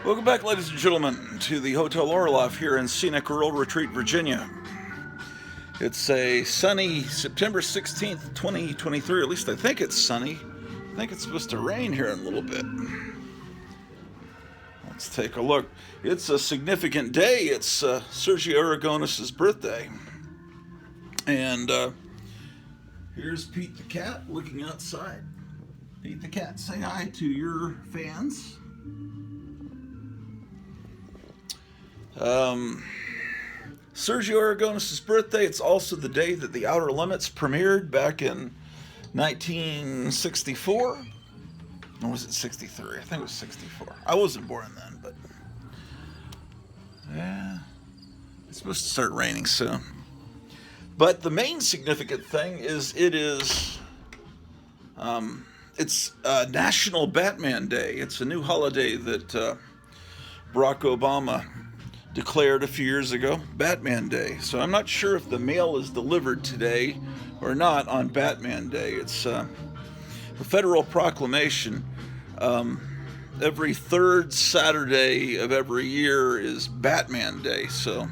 Welcome back, ladies and gentlemen, to the Hotel Orloff here in scenic Rural Retreat, Virginia. It's a sunny September 16th, 2023. At least I think it's sunny. I think it's supposed to rain here in a little bit. Let's take a look. It's a significant day. It's Sergio Aragonés' birthday. And here's Pete the cat looking outside. Pete the cat, say hi to your fans. Sergio Aragonés' birthday. It's also the day that The Outer Limits premiered back in 1964. Or was it 63? I think it was 64. I wasn't born then, but yeah, it's supposed to start raining soon. But the main significant thing is it's National Batman Day. It's a new holiday that Barack Obama declared a few years ago, Batman Day. So I'm not sure if the mail is delivered today or not on Batman Day. It's a federal proclamation. Every third Saturday of every year is Batman Day. So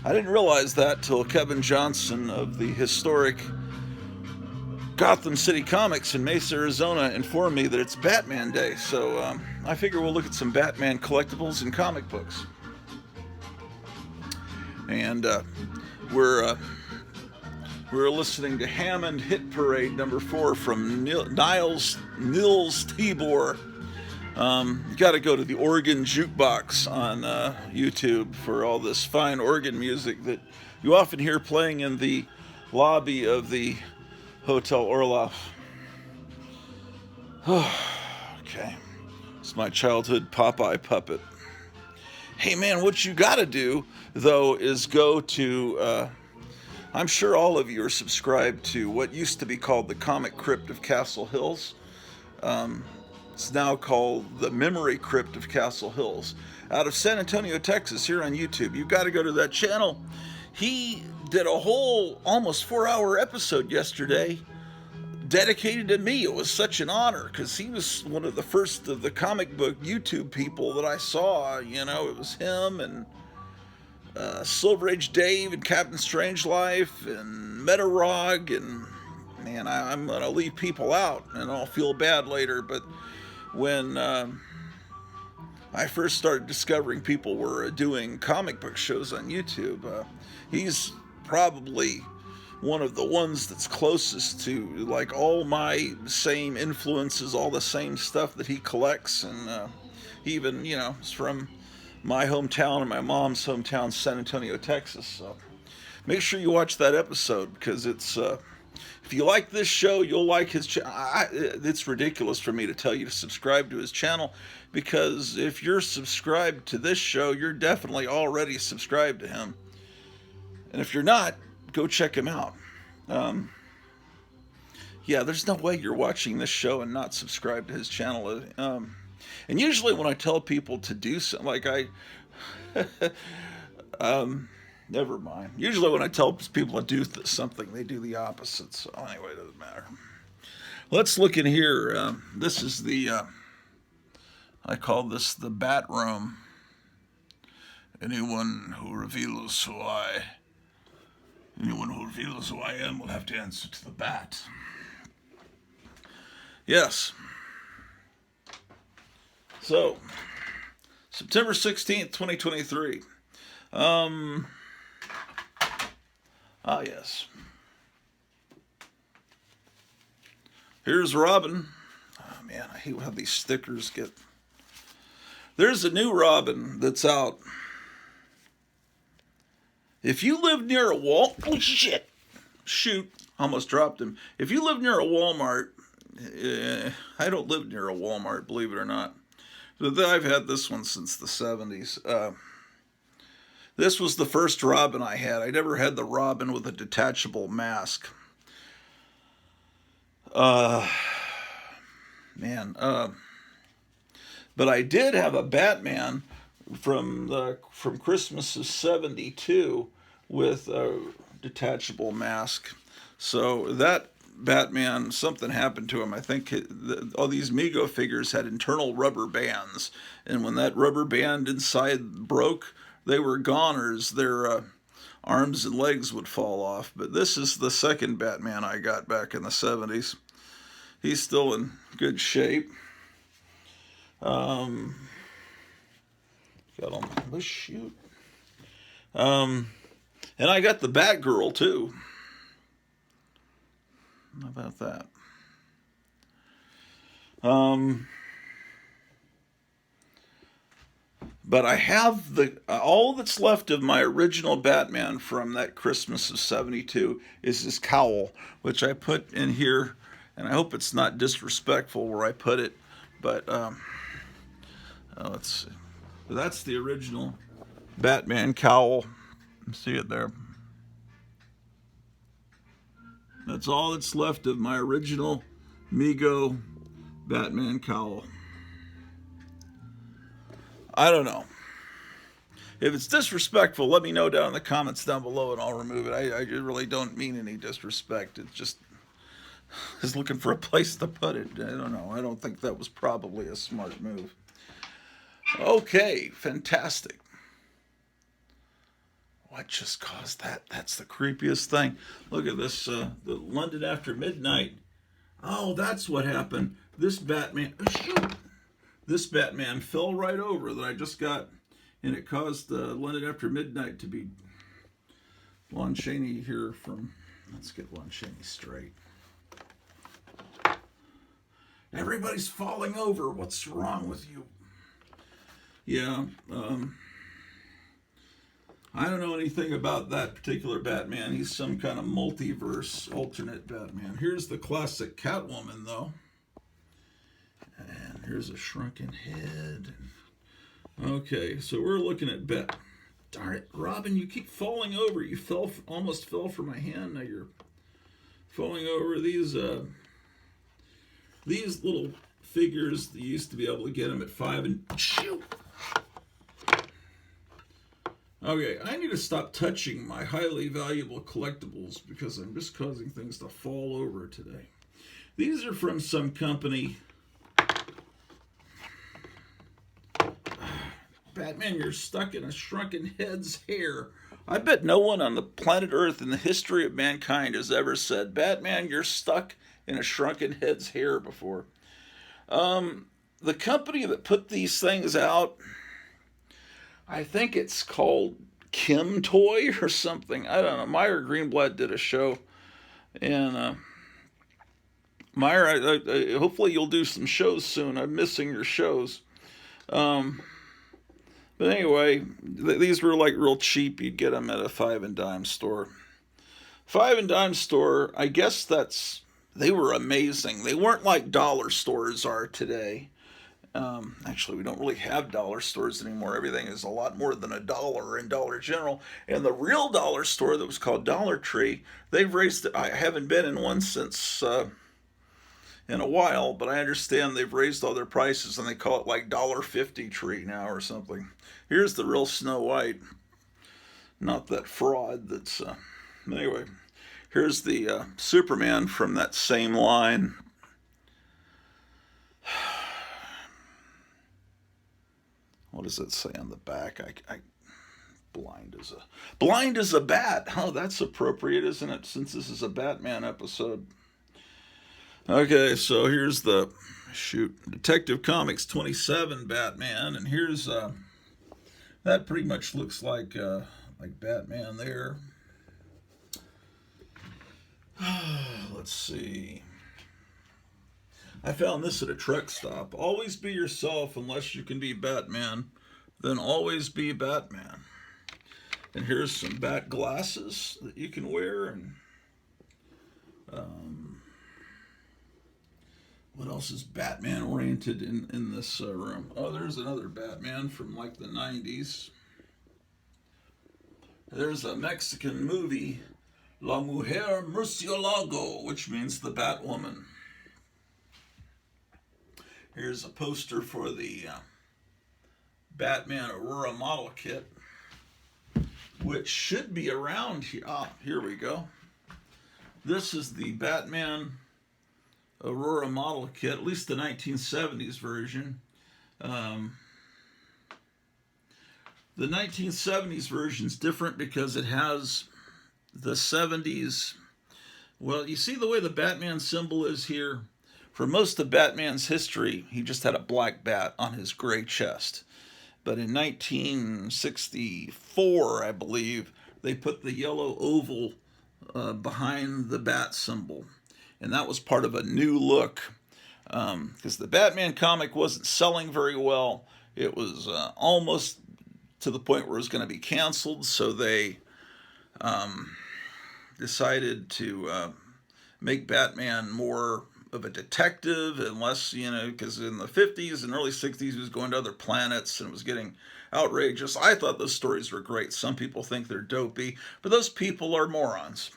I didn't realize that till Kevin Johnson of the historic Gotham City Comics in Mesa, Arizona informed me that it's Batman Day. So I figure we'll look at some Batman collectibles and comic books. And we're listening to Hammond Hit Parade number 4 from Nils Tibor. You got to go to the Organ Jukebox on YouTube for all this fine organ music that you often hear playing in the lobby of the Hotel Orloff. Okay, it's my childhood Popeye puppet. Hey man, what you gotta do, though, is go to, I'm sure all of you are subscribed to what used to be called the Comic Crypt of Castle Hills. It's now called the Memory Crypt of Castle Hills. Out of San Antonio, Texas, here on YouTube. You've got to go to that channel. He did a whole almost 4-hour episode yesterday dedicated to me. It was such an honor because he was one of the first of the comic book YouTube people that I saw. You know, it was him and Silver Age Dave and Captain Strangelife and Metarog, and man, I'm gonna leave people out and I'll feel bad later. But when I first started discovering people were doing comic book shows on YouTube, he's probably one of the ones that's closest to like all my same influences, all the same stuff that he collects, and he even, you know, is from my hometown and my mom's hometown, San Antonio, Texas. So make sure you watch that episode because it's if you like this show, you'll like his channel. It's ridiculous for me to tell you to subscribe to his channel because if you're subscribed to this show, you're definitely already subscribed to him. And if you're not, go check him out. Yeah, there's no way you're watching this show and not subscribe to his channel. And usually when I tell people to do something, like never mind. Usually when I tell people to do something, they do the opposite. So anyway, it doesn't matter. Let's look in here. This is I call this the Bat Room. Anyone who reveals who I am will have to answer to the bat. Yes. So, September 16th, 2023. Yes. Here's Robin. Oh, man, I hate how these stickers get. There's a new Robin that's out. If you live near a oh shit! Shoot, almost dropped him. If you live near a Walmart, I don't live near a Walmart, believe it or not. But I've had this one since the 70s. This was the first Robin I had. I never had the Robin with a detachable mask. But I did have a Batman from Christmas of '72 with a detachable mask. So that Batman, something happened to him. I think all these Mego figures had internal rubber bands, and when that rubber band inside broke, they were goners. Their arms and legs would fall off. But this is the second Batman I got back in the 70s. He's still in good shape. Got on my shoot. And I got the Batgirl too. How about that? But I have all that's left of my original Batman from that Christmas of '72 is his cowl, which I put in here, and I hope it's not disrespectful where I put it. But let's see. That's the original Batman cowl. See it there. That's all that's left of my original Mego Batman cowl. I don't know. If it's disrespectful, let me know down in the comments down below and I'll remove it. I really don't mean any disrespect. It's just I was looking for a place to put it. I don't know. I don't think that was probably a smart move. Okay, fantastic. What just caused that? That's the creepiest thing. Look at this, the London After Midnight. Oh, that's what happened. This Batman, this Batman fell right over that I just got, and it caused London After Midnight to be Lon Chaney here from, let's get Lon Chaney straight. Everybody's falling over. What's wrong with you? Yeah, I don't know anything about that particular Batman. He's some kind of multiverse alternate Batman. Here's the classic Catwoman, though. And here's a shrunken head. Okay, so we're looking at Darn it, Robin, you keep falling over. You almost fell for my hand. Now you're falling over. These little figures, you used to be able to get them at 5 and shoot. Okay, I need to stop touching my highly valuable collectibles because I'm just causing things to fall over today. These are from some company. Batman, you're stuck in a shrunken head's hair. I bet no one on the planet Earth in the history of mankind has ever said, Batman, you're stuck in a shrunken head's hair before. The company that put these things out, I think it's called Kim Toy or something. I don't know. Meyer Greenblatt did a show. And Meyer, hopefully you'll do some shows soon. I'm missing your shows. But anyway, these were like real cheap. You'd get them at a 5 and dime store. 5 and dime store, I guess they were amazing. They weren't like dollar stores are today. Actually, we don't really have dollar stores anymore. Everything is a lot more than $1 in Dollar General. And the real dollar store that was called Dollar Tree, they've raised it. I haven't been in one since in a while, but I understand they've raised all their prices and they call it like $1.50 Tree now or something. Here's the real Snow White. Not that fraud that's... anyway, here's the Superman from that same line. What does it say on the back? I blind as a bat. Oh, that's appropriate, isn't it? Since this is a Batman episode. Okay, so here's the Detective Comics 27 Batman, and here's that pretty much looks like Batman there. Let's see. I found this at a truck stop. Always be yourself unless you can be Batman. Then always be Batman. And here's some bat glasses that you can wear. And what else is Batman oriented in this room? Oh, there's another Batman from like the 90s. There's a Mexican movie, La Mujer Murcielago, which means the Batwoman. Here's a poster for the Batman Aurora model kit, which should be around here. Ah, here we go. This is the Batman Aurora model kit, at least the 1970s version. Um, the 1970s version is different because it has the 70s. Well, you see the way the Batman symbol is here? For most of Batman's history, he just had a black bat on his gray chest. But in 1964, I believe, they put the yellow oval behind the bat symbol. And that was part of a new look, because the Batman comic wasn't selling very well. It was almost to the point where it was going to be canceled, so they decided to make Batman more of a detective and less, because in the 50s and early 60s he was going to other planets and it was getting outrageous. I thought those stories were great. Some people think they're dopey, but those people are morons.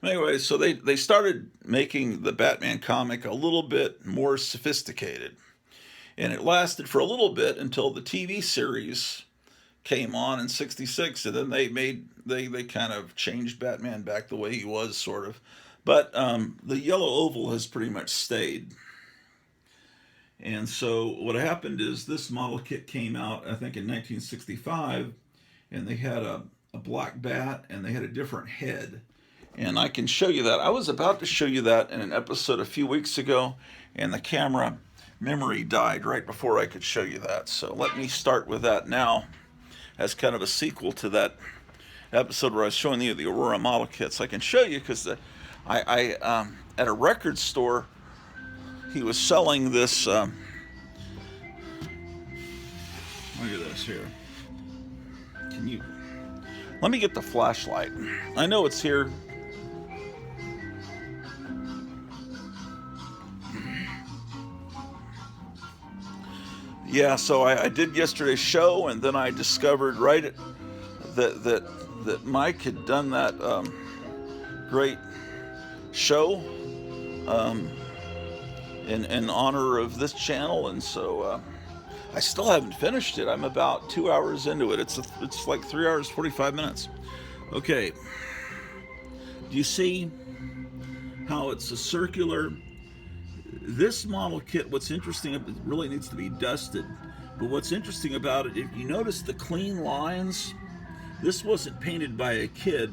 Anyway, so they started making the Batman comic a little bit more sophisticated. And it lasted for a little bit until the TV series came on in 66, and then they kind of changed Batman back the way he was, sort of. But the yellow oval has pretty much stayed. And so what happened is this model kit came out, I think, in 1965, and they had a black bat, and they had a different head. And I can show you that. I was about to show you that in an episode a few weeks ago, and the camera memory died right before I could show you that. So let me start with that now as kind of a sequel to that episode where I was showing you the Aurora model kits. I can show you because I at a record store, he was selling this. Look at this here. Can you? Let me get the flashlight. I know it's here. Yeah, so I did yesterday's show, and then I discovered that Mike had done that great show in honor of this channel, and so I still haven't finished it. I'm about 2 hours into it. It's like 3 hours 45 minutes. Okay, do you see how it's a circular? This model kit, what's interesting, it really needs to be dusted, but what's interesting about it, if you notice the clean lines, this wasn't painted by a kid.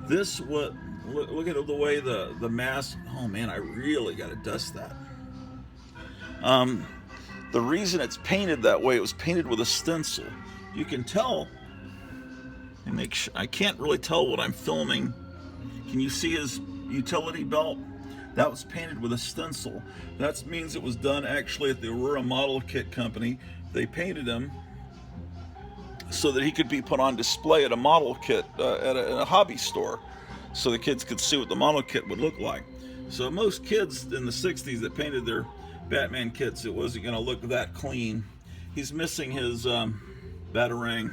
This, look at the way the mask, oh man, I really got to dust that. The reason it's painted that way, it was painted with a stencil. You can tell, I can't really tell what I'm filming. Can you see his utility belt? That was painted with a stencil. That means it was done actually at the Aurora Model Kit Company. They painted him so that he could be put on display at a model kit, at a hobby store, so the kids could see what the model kit would look like. So most kids in the 60s that painted their Batman kits, it wasn't going to look that clean. He's missing his Batarang.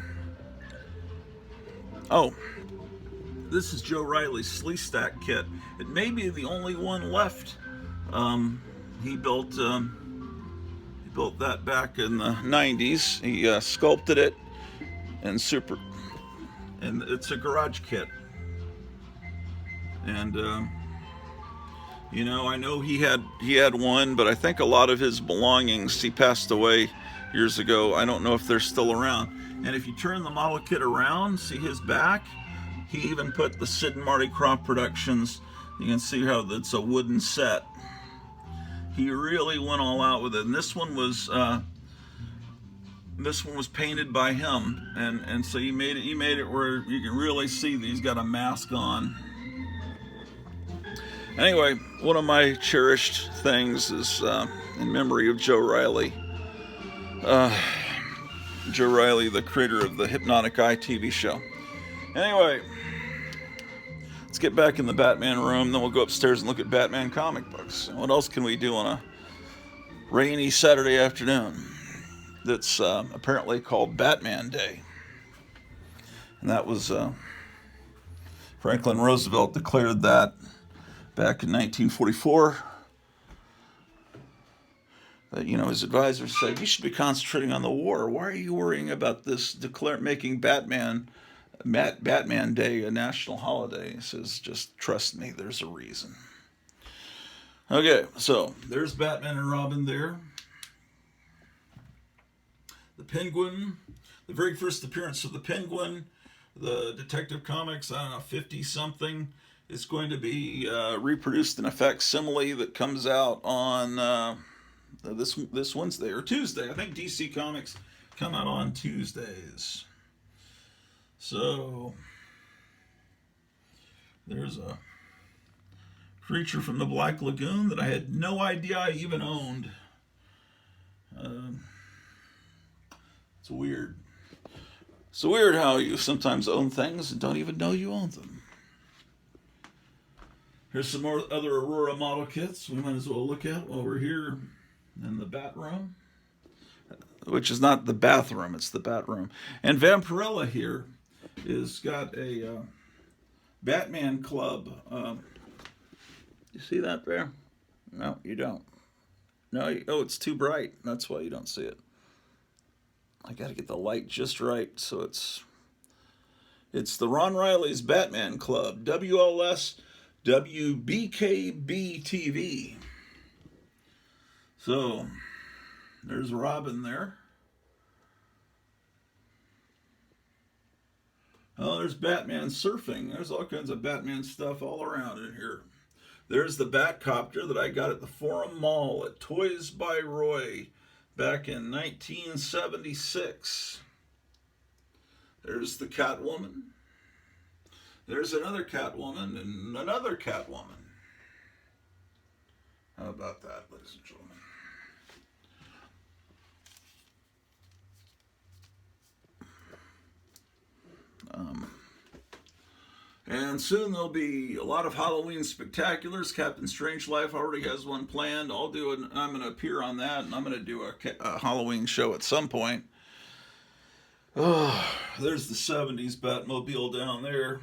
Oh, this is Joe Riley's Slee Stack kit. It may be the only one left. He built that back in the 90s. He sculpted it and it's a garage kit. And I know he had one, but I think a lot of his belongings, he passed away years ago. I don't know if they're still around. And if you turn the model kit around, see his back? He even put the Sid and Marty Krofft Productions. You can see how it's a wooden set. He really went all out with it. And this one was painted by him, and so he made it where you can really see that he's got a mask on. Anyway, one of my cherished things is in memory of Joe Riley. Joe Riley, the creator of the Hypnotic Eye TV show. Anyway, let's get back in the Batman room, then we'll go upstairs and look at Batman comic books. What else can we do on a rainy Saturday afternoon that's apparently called Batman Day? And that was Franklin Roosevelt declared that back in 1944. That, his advisors said, you should be concentrating on the war. Why are you worrying about this making Batman Batman Day, a national holiday. He says, just trust me, there's a reason. Okay, so there's Batman and Robin there. The Penguin, the very first appearance of the Penguin, the Detective Comics, I don't know, 50-something, is going to be reproduced in a facsimile that comes out on this Wednesday or Tuesday. I think DC Comics come out on Tuesdays. So there's a creature from the Black Lagoon that I had no idea I even owned. It's weird. It's weird how you sometimes own things and don't even know you own them. Here's some more other Aurora model kits we might as well look at while we're here in the bat room. Which is not the bathroom, it's the bat room. And Vampirella here is got a Batman Club. You see that there? No, you don't. No, oh, it's too bright. That's why you don't see it. I got to get the light just right, so it's the Ron Riley's Batman Club, WLS WBKB TV. So there's Robin there. Oh, there's Batman surfing. There's all kinds of Batman stuff all around in here. There's the Batcopter that I got at the Forum Mall at Toys by Roy back in 1976. There's the Catwoman. There's another Catwoman and another Catwoman. How about that, ladies and gentlemen? And soon there'll be a lot of Halloween spectaculars. Captain Strangelove already has one planned. I'm going to appear on that, and I'm going to do a Halloween show at some point. Oh, there's the 70s Batmobile down there.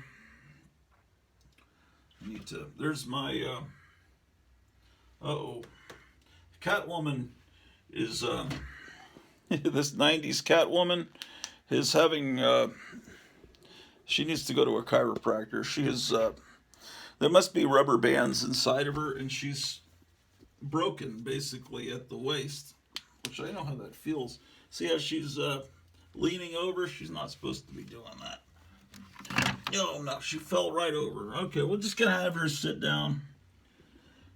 There's my, Catwoman is, this 90s Catwoman is having, she needs to go to a chiropractor. She is, there must be rubber bands inside of her, and she's broken, basically, at the waist, which I know how that feels. See how she's leaning over? She's not supposed to be doing that. No, she fell right over. Okay, we're just going to have her sit down.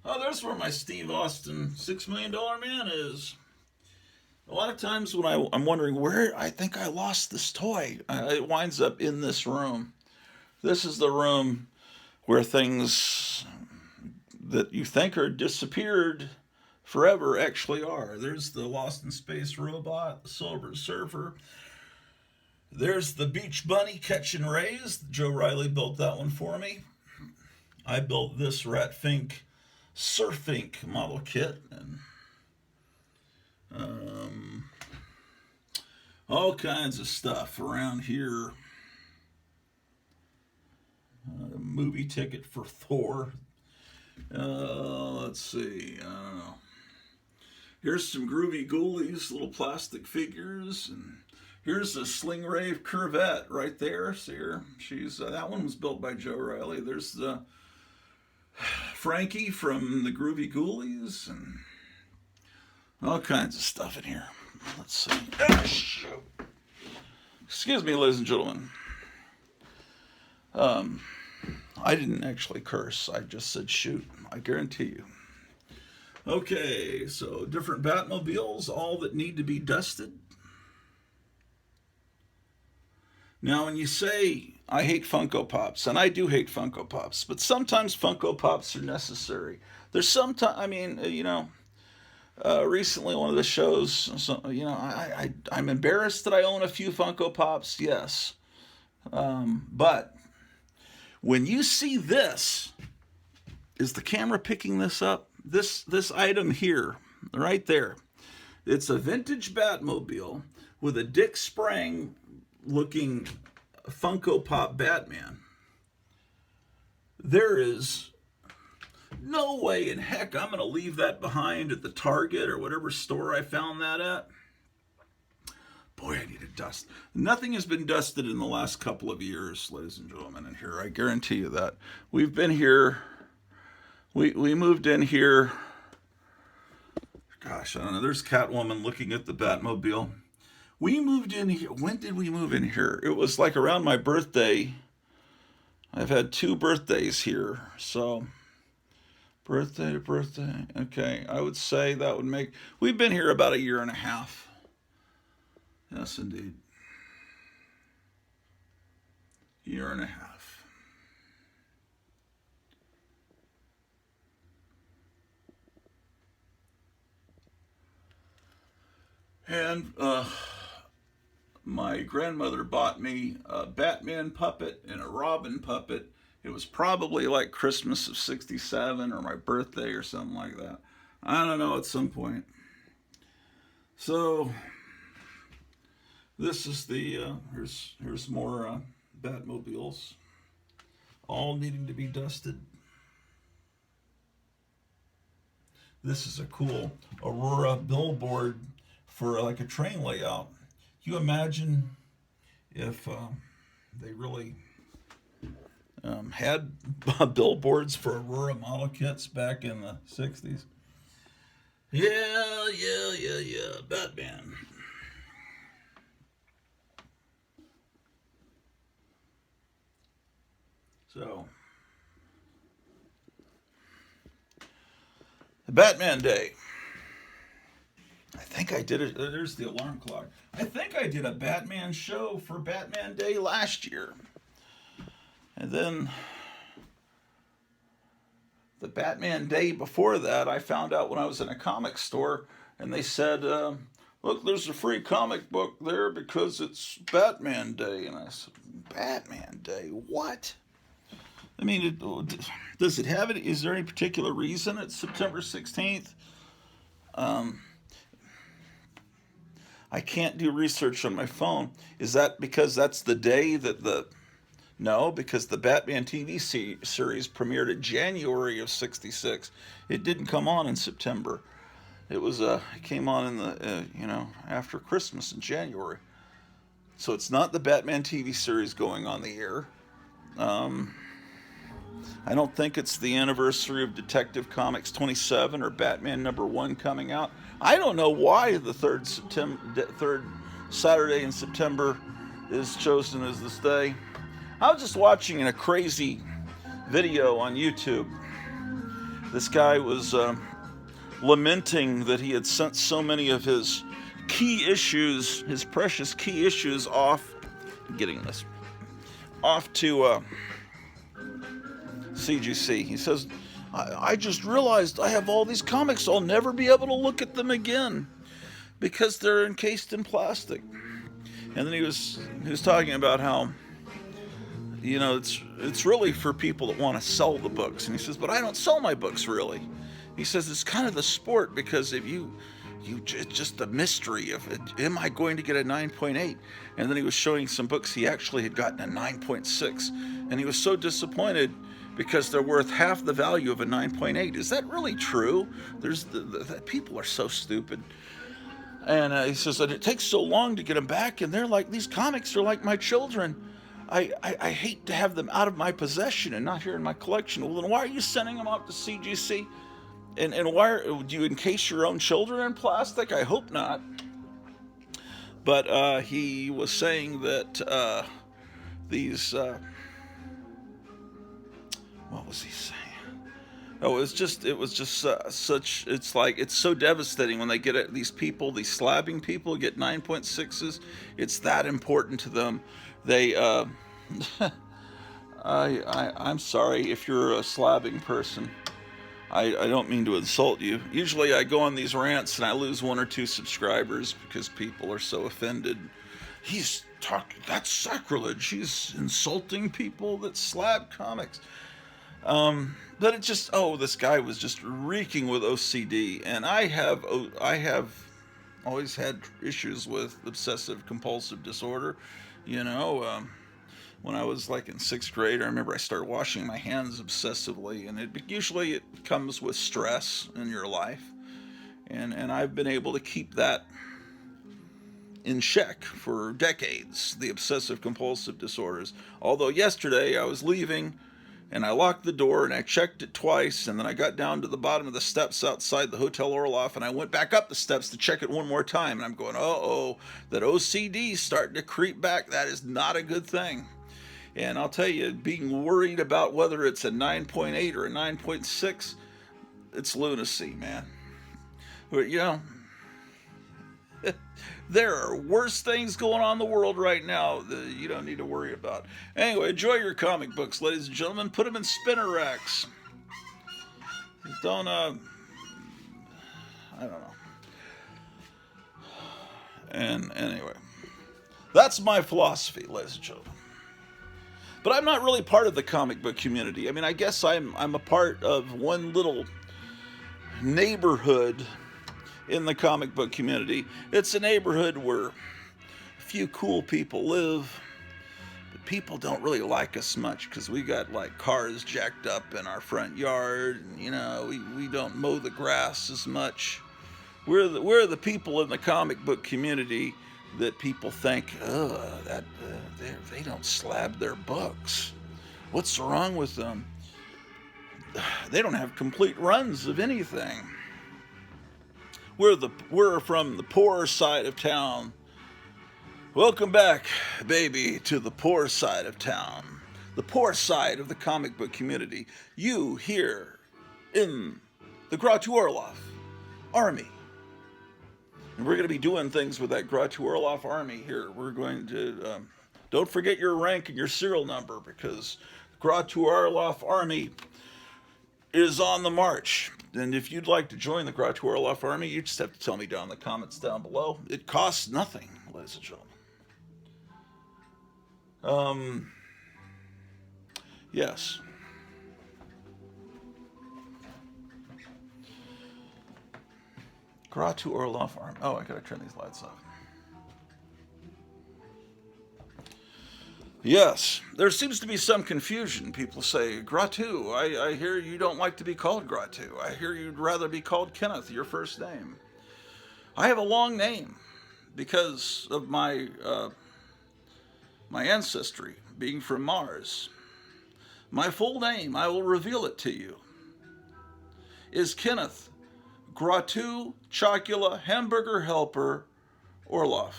Oh, there's where my Steve Austin $6 Million Man is. A lot of times when I'm wondering where I think I lost this toy, it winds up in this room. This is the room where things that you think are disappeared forever actually are. There's the Lost in Space robot, the Silver Surfer. There's the Beach Bunny catching rays. Joe Riley built that one for me. I built this Rat Fink Surf Ink model kit. And all kinds of stuff around here. A movie ticket for Thor. Let's see. I don't know. Here's some Groovy Ghoulies, little plastic figures, and here's a Stingray Corvette right there. See her? She's that one was built by Joe Riley. There's the Frankie from the Groovy Ghoulies, and all kinds of stuff in here. Let's see. Excuse me, ladies and gentlemen. I didn't actually curse. I just said shoot. I guarantee you. Okay, so different Batmobiles, all that need to be dusted. Now, when you say, I hate Funko Pops, and I do hate Funko Pops, but sometimes Funko Pops are necessary. There's sometimes, recently one of the shows, I'm embarrassed that I own a few Funko Pops, yes. But when you see this, is the camera picking this up? This item here, right there, it's a vintage Batmobile with a Dick Sprang looking Funko Pop Batman. There is no way in heck I'm going to leave that behind at the Target or whatever store I found that at. Boy, I need to dust. Nothing has been dusted in the last couple of years, ladies and gentlemen, in here. I guarantee you that. We've been here. We moved in here. Gosh, I don't know. There's Catwoman looking at the Batmobile. We moved in here. When did we move in here? It was like around my birthday. I've had 2 birthdays here. So, birthday to birthday. Okay, I would say that would make... We've been here about a year and a half. Yes, indeed. Year and a half. And my grandmother bought me a Batman puppet and a Robin puppet. It was probably like Christmas of '67 or my birthday or something like that. I don't know, at some point. So this is the here's more Batmobiles, all needing to be dusted. This is a cool Aurora billboard for like a train layout. Can you imagine if they really had billboards for Aurora model kits back in the 60s? Yeah, Batman. So, the Batman Day. I think I did it. There's the alarm clock. I think I did a Batman show for Batman Day last year. And then the Batman Day before that, I found out when I was in a comic store, and they said, look, there's a free comic book there because it's Batman Day. And I said, Batman Day? What? I mean, does it have it? Is there any particular reason it's September 16th? I can't do research on my phone. Is that because that's the day that the... No, because the Batman TV series premiered in January of '66. It didn't come on in September. It came on in the, after Christmas in January. So it's not the Batman TV series going on the air. I don't think it's the anniversary of Detective Comics 27 or Batman #1 coming out. I don't know why the third Saturday in September is chosen as this day. I was just watching a crazy video on YouTube. This guy was lamenting that he had sent so many of his key issues, his precious key issues, off to CGC. He says, I just realized I have all these comics. I'll never be able to look at them again because they're encased in plastic. And then he was talking about how, it's really for people that want to sell the books. And he says, but I don't sell my books really. He says it's kind of the sport because if it's just the mystery of it. Am I going to get a 9.8? And then he was showing some books he actually had gotten a 9.6. And he was so disappointed because they're worth half the value of a 9.8. Is that really true? People are so stupid. And he says that it takes so long to get them back, and they're like, these comics are like my children. I hate to have them out of my possession and not here in my collection. Well, then why are you sending them out to CGC? And why do you encase your own children in plastic? I hope not. But he was saying that these... what was he saying? Oh, it's so devastating when they get these slabbing people get 9.6s. It's that important to them. They, I'm sorry if you're a slabbing person. I don't mean to insult you. Usually I go on these rants and I lose 1 or 2 subscribers because people are so offended. That's sacrilege. He's insulting people that slab comics. But it just, this guy was just reeking with OCD, and I have always had issues with obsessive compulsive disorder. When I was like in 6th grade, I remember I started washing my hands obsessively, and usually it comes with stress in your life, and I've been able to keep that in check for decades, the obsessive compulsive disorders. Although yesterday I was leaving and I locked the door and I checked it twice, and then I got down to the bottom of the steps outside the Hotel Orloff and I went back up the steps to check it one more time, and I'm going, uh-oh, that OCD's starting to creep back. That is not a good thing. And I'll tell you, being worried about whether it's a 9.8 or a 9.6, it's lunacy, man. But, you know, there are worse things going on in the world right now that you don't need to worry about. Anyway, enjoy your comic books, ladies and gentlemen. Put them in spinner racks. Don't, I don't know. And anyway, that's my philosophy, ladies and gentlemen. But I'm not really part of the comic book community. I mean, I guess I'm a part of one little neighborhood in the comic book community. It's a neighborhood where a few cool people live, but people don't really like us much because we got like cars jacked up in our front yard, and you know, we don't mow the grass as much. We're the people in the comic book community that people think, they don't slab their books. What's wrong with them? They don't have complete runs of anything. We're from the poor side of town. Welcome back, baby, to the poor side of town. The poor side of the comic book community. You here in the Gratu Orloff Army. And we're going to be doing things with that Gratu Orloff Army here. We're going to, don't forget your rank and your serial number, because the Gratu Orloff Army is on the march. And if you'd like to join the Gratu Orloff Army, you just have to tell me down in the comments down below. It costs nothing, ladies and gentlemen. Yes. Gratu Orloff Army. Oh, I gotta turn these lights off. Yes, there seems to be some confusion. People say, Gratu, I hear you don't like to be called Gratu. I hear you'd rather be called Kenneth, your first name. I have a long name because of my ancestry, being from Mars. My full name, I will reveal it to you, is Kenneth Gratu Chocula Hamburger Helper Orloff.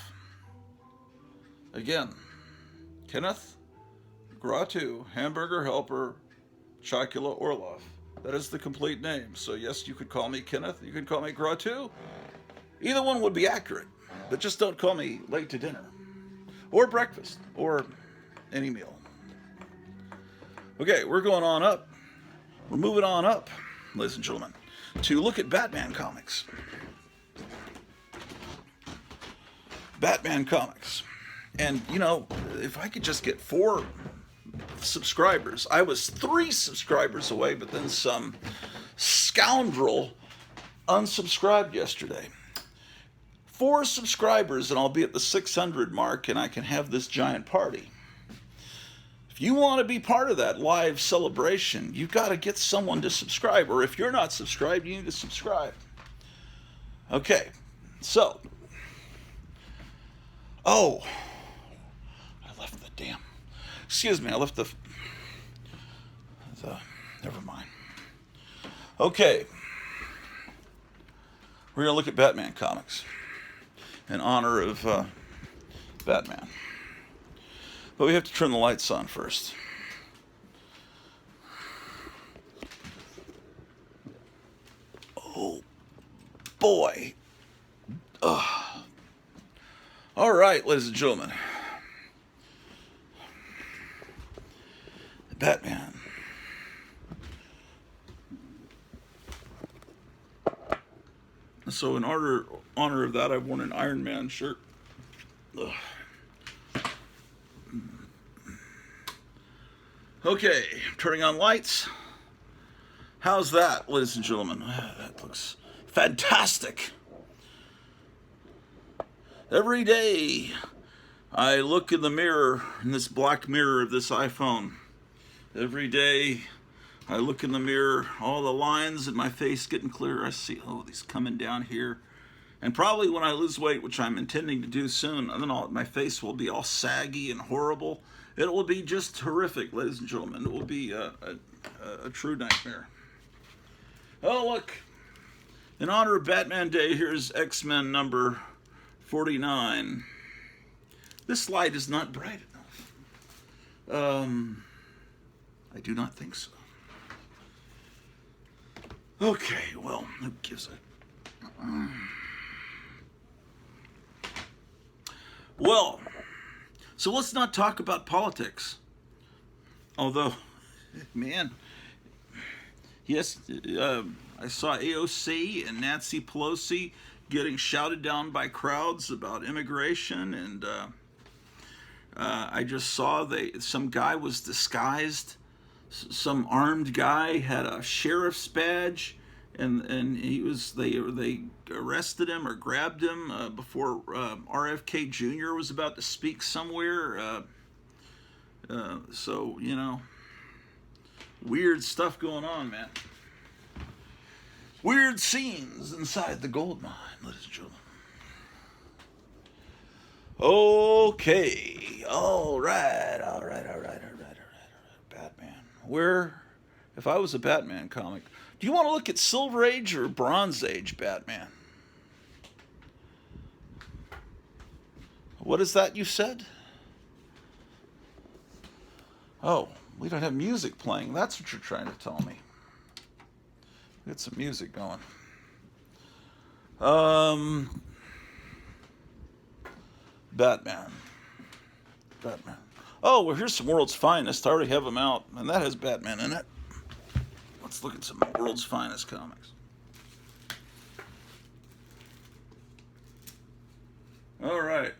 Again, Kenneth Gratu Hamburger Helper Chocula Orloff. That is the complete name. So yes, you could call me Kenneth, you could call me Gratu. Either one would be accurate, but just don't call me late to dinner or breakfast or any meal. Okay, we're going on up. We're moving on up, ladies and gentlemen, to look at Batman comics. Batman comics. And, you know, if I could just get 4 subscribers. I was 3 subscribers away, but then some scoundrel unsubscribed yesterday. 4 subscribers and I'll be at the 600 mark and I can have this giant party. If you want to be part of that live celebration, you've got to get someone to subscribe. Or if you're not subscribed, you need to subscribe. Okay, so. Oh, I left the damn. Excuse me, I left the. Never mind. Okay, we're going to look at Batman comics in honor of Batman. But we have to turn the lights on first. Oh, boy. Ugh. All right, ladies and gentlemen. Batman. So in honor of that, I've worn an Iron Man shirt. Ugh. Okay, turning on lights. How's that, ladies and gentlemen? That looks fantastic. Every day I look in the mirror, in this black mirror of this iPhone. Every day I look in the mirror, all the lines in my face getting clearer. I see, oh, these coming down here. And probably when I lose weight, which I'm intending to do soon, then my face will be all saggy and horrible. It will be just horrific, ladies and gentlemen. It will be a true nightmare. Oh, look. In honor of Batman Day, here's X-Men number 49. This light is not bright enough. I do not think so. Okay, well, who gives a... Well, so let's not talk about politics. Although, man, yes, I saw AOC and Nancy Pelosi getting shouted down by crowds about immigration, and I just saw some guy was disguised. Some armed guy had a sheriff's badge, and they arrested him or grabbed him before RFK Jr. was about to speak somewhere. So, you know, weird stuff going on, man. Weird scenes inside the gold mine, ladies and gentlemen. Okay, all right. Batman. If I was a Batman comic, do you want to look at Silver Age or Bronze Age Batman? What is that you said? Oh, we don't have music playing. That's what you're trying to tell me. Get some music going. Batman. Oh, well, here's some World's Finest. I already have them out, and that has Batman in it. Let's look at some World's Finest comics. All right.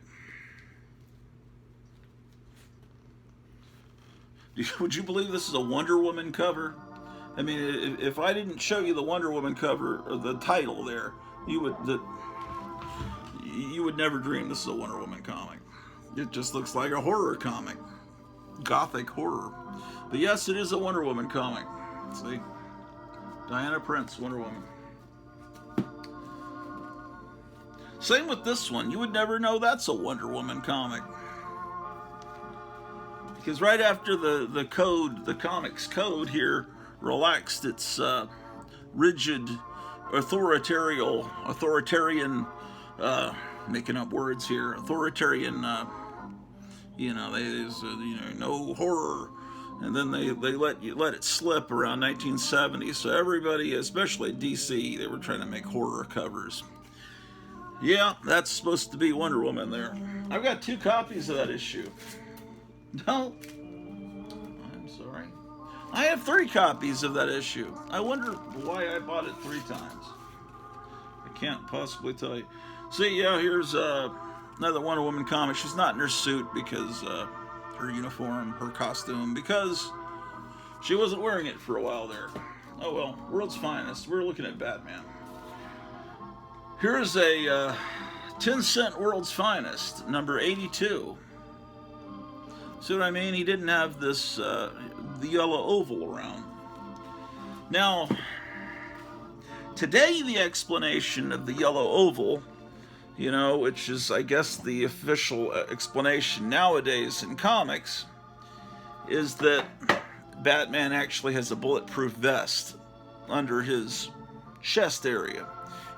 Would you believe this is a Wonder Woman cover? I mean, if I didn't show you the Wonder Woman cover, or the title there, you would never dream this is a Wonder Woman comic. It just looks like a horror comic. Gothic horror. But yes, it is a Wonder Woman comic. See? Diana Prince, Wonder Woman. Same with this one. You would never know that's a Wonder Woman comic. Because right after the comics code here relaxed its rigid, authoritarian, making up words here, authoritarian, there's no horror, and then they let it slip around 1970. So everybody, especially DC, they were trying to make horror covers. Yeah, that's supposed to be Wonder Woman there. I've got 2 copies of that issue. No, I'm sorry. I have 3 copies of that issue. I wonder why I bought it 3 times. I can't possibly tell you. See, yeah, here's another Wonder Woman comic. She's not in her suit because her uniform, her costume, because she wasn't wearing it for a while there. Oh well, World's Finest. We're looking at Batman. Here's a 10-cent World's Finest, number 82. See what I mean? He didn't have this, the yellow oval around. Now, today the explanation of the yellow oval, which is, I guess, the official explanation nowadays in comics, is that Batman actually has a bulletproof vest under his chest area.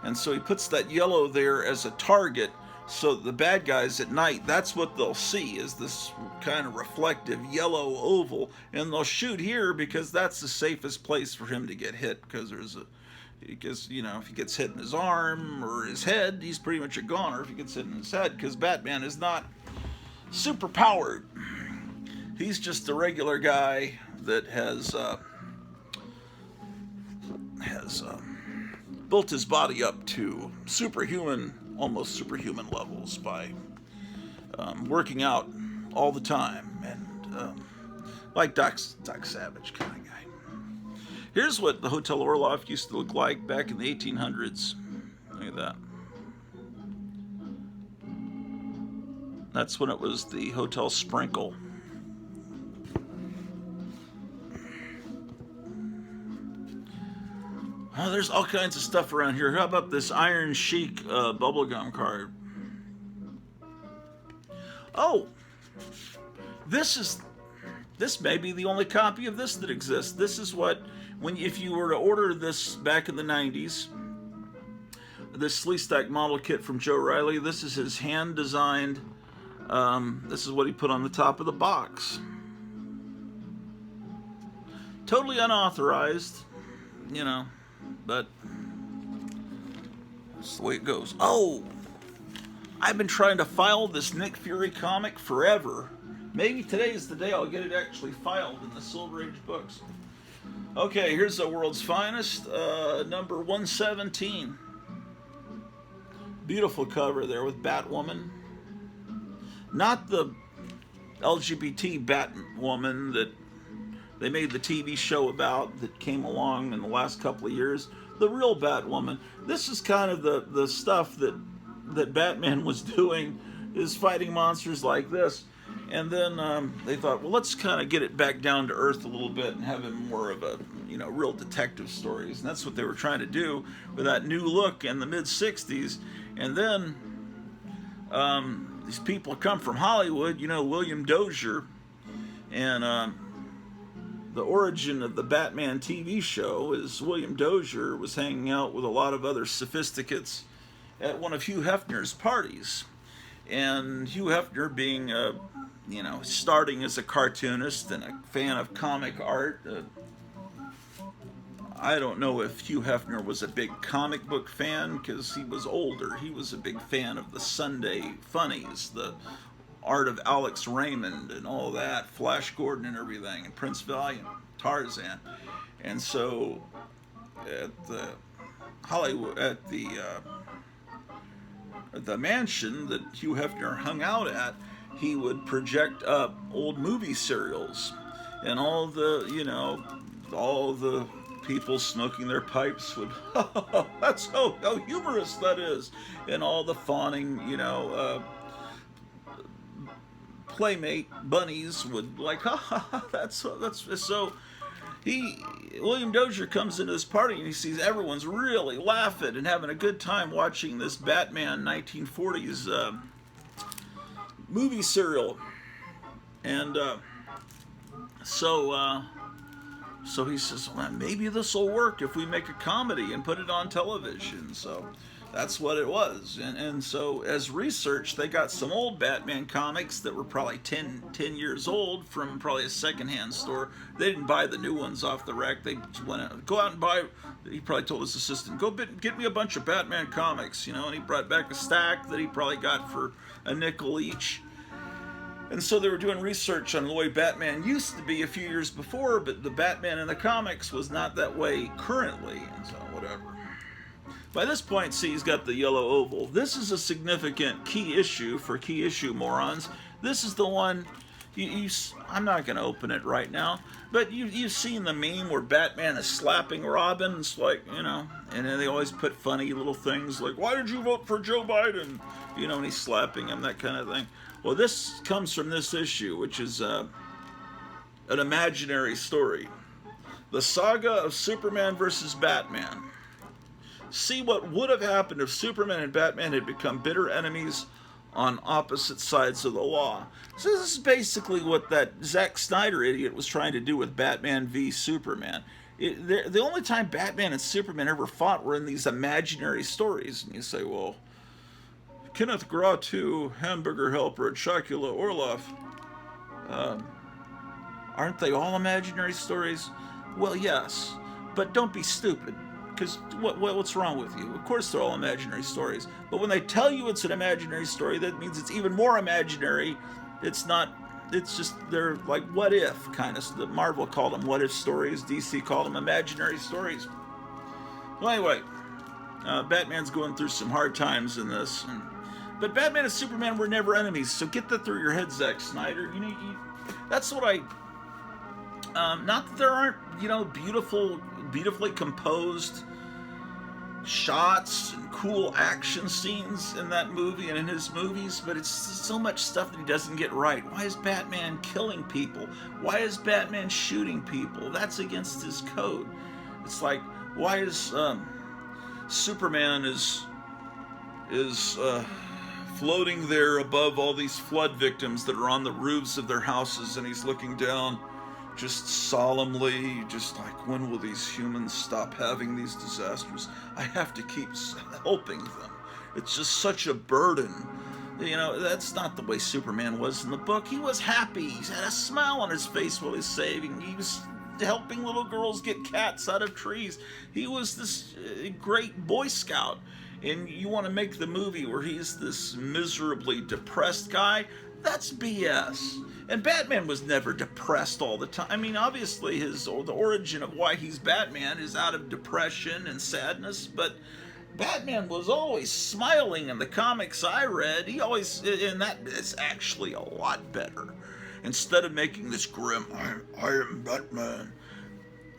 And so he puts that yellow there as a target, so the bad guys at night, that's what they'll see, is this kind of reflective yellow oval. And they'll shoot here because that's the safest place for him to get hit, because if he gets hit in his arm or his head, he's pretty much a goner if he gets hit in his head, because Batman is not super powered. He's just a regular guy that has built his body up to almost superhuman levels by working out all the time, and like Doc Savage kind of guy. Here's what the Hotel Orloff used to look like back in the 1800s. Look at that. That's when it was the Hotel Sprinkle. Oh, there's all kinds of stuff around here. How about this Iron Sheik bubblegum card? Oh, this may be the only copy of this that exists. This is what, if you were to order this back in the 90s, this Sleestack model kit from Joe Riley, this is his hand-designed, this is what he put on the top of the box. Totally unauthorized, you know, but that's the way it goes. Oh, I've been trying to file this Nick Fury comic forever. Maybe today is the day I'll get it actually filed in the Silver Age books. Okay, here's the World's Finest, number 117. Beautiful cover there with Batwoman. Not the LGBT Batwoman that they made the TV show about that came along in the last couple of years. The real Batwoman. This is kind of the stuff that Batman was doing, is fighting monsters like this. And then they thought, well, let's kind of get it back down to earth a little bit and have it more of a, you know, real detective stories. And that's what they were trying to do with that new look in the mid-60s. And then these people come from Hollywood, you know, William Dozier, and the origin of the Batman TV show is William Dozier was hanging out with a lot of other sophisticates at one of Hugh Hefner's parties. And Hugh Hefner being, you know, starting as a cartoonist and a fan of comic art. I don't know if Hugh Hefner was a big comic book fan because he was older. He was a big fan of the Sunday funnies, the art of Alex Raymond and all that, Flash Gordon and everything, and Prince Valiant, Tarzan. And so at the Hollywood, at the mansion that Hugh Hefner hung out at, he would project up old movie serials, and all the, you know, all the people smoking their pipes would, that's how humorous that is, and all the fawning, you know, playmate bunnies would like, that's so. William Dozier comes into this party and he sees everyone's really laughing and having a good time watching this Batman 1940s movie serial, and so he says, well, maybe this will work if we make a comedy and put it on television. So that's what it was. And so as research, they got some old Batman comics that were probably 10 years old from probably a secondhand store. They didn't buy the new ones off the rack. They went out, go out and buy, he probably told his assistant, go get me a bunch of Batman comics, you know, and he brought back a stack that he probably got for a nickel each. And so they were doing research on the way Batman used to be a few years before, but the Batman in the comics was not that way currently, and so whatever. By this point, see, he's got the yellow oval. This is a significant key issue for key issue morons. This is the one, I'm not going to open it right now, but you've seen the meme where Batman is slapping Robin. It's like, you know, and then they always put funny little things like, why did you vote for Joe Biden? You know, and he's slapping him, that kind of thing. Well, this comes from this issue, which is an imaginary story. The Saga of Superman versus Batman. See what would have happened if Superman and Batman had become bitter enemies on opposite sides of the law. So this is basically what that Zack Snyder idiot was trying to do with Batman v Superman. The only time Batman and Superman ever fought were in these imaginary stories. And you say, well, Kenneth Gratu, Hamburger Helper, Chocula, Orloff, aren't they all imaginary stories? Well, yes, but don't be stupid. Because what's wrong with you? Of course they're all imaginary stories. But when they tell you it's an imaginary story, that means it's even more imaginary. It's not, it's just, they're like what if kind of. Marvel called them what if stories. DC called them imaginary stories. Well, anyway, Batman's going through some hard times in this. But Batman and Superman were never enemies. So get that through your head, Zack Snyder. That's what I... not that there aren't, you know, beautifully composed shots and cool action scenes in that movie and in his movies, but it's so much stuff that he doesn't get right. Why is Batman killing people? Why is Batman shooting people? That's against his code. It's like, Why is Superman is floating there above all these flood victims that are on the roofs of their houses, and he's looking down just solemnly, just like, when will these humans stop having these disasters? I have to keep helping them. It's just such a burden. You know, that's not the way Superman was in the book. He was happy. He had a smile on his face while he's saving. He was helping little girls get cats out of trees. He was this great Boy Scout. And you want to make the movie where he's this miserably depressed guy? That's BS. And Batman was never depressed all the time. I mean, obviously the origin of why he's Batman is out of depression and sadness, but Batman was always smiling in the comics I read. He always, and that is actually a lot better. Instead of making this grim, I am Batman,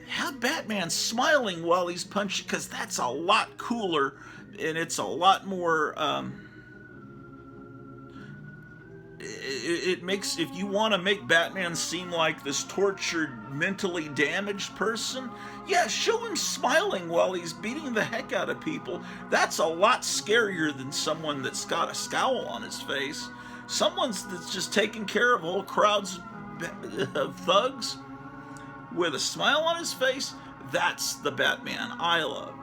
have Batman smiling while he's punching, because that's a lot cooler, and it's a lot more, it makes, if you want to make Batman seem like this tortured, mentally damaged person, yeah, show him smiling while he's beating the heck out of people. That's a lot scarier than someone that's got a scowl on his face. Someone that's just taking care of whole crowds of thugs with a smile on his face. That's the Batman I love.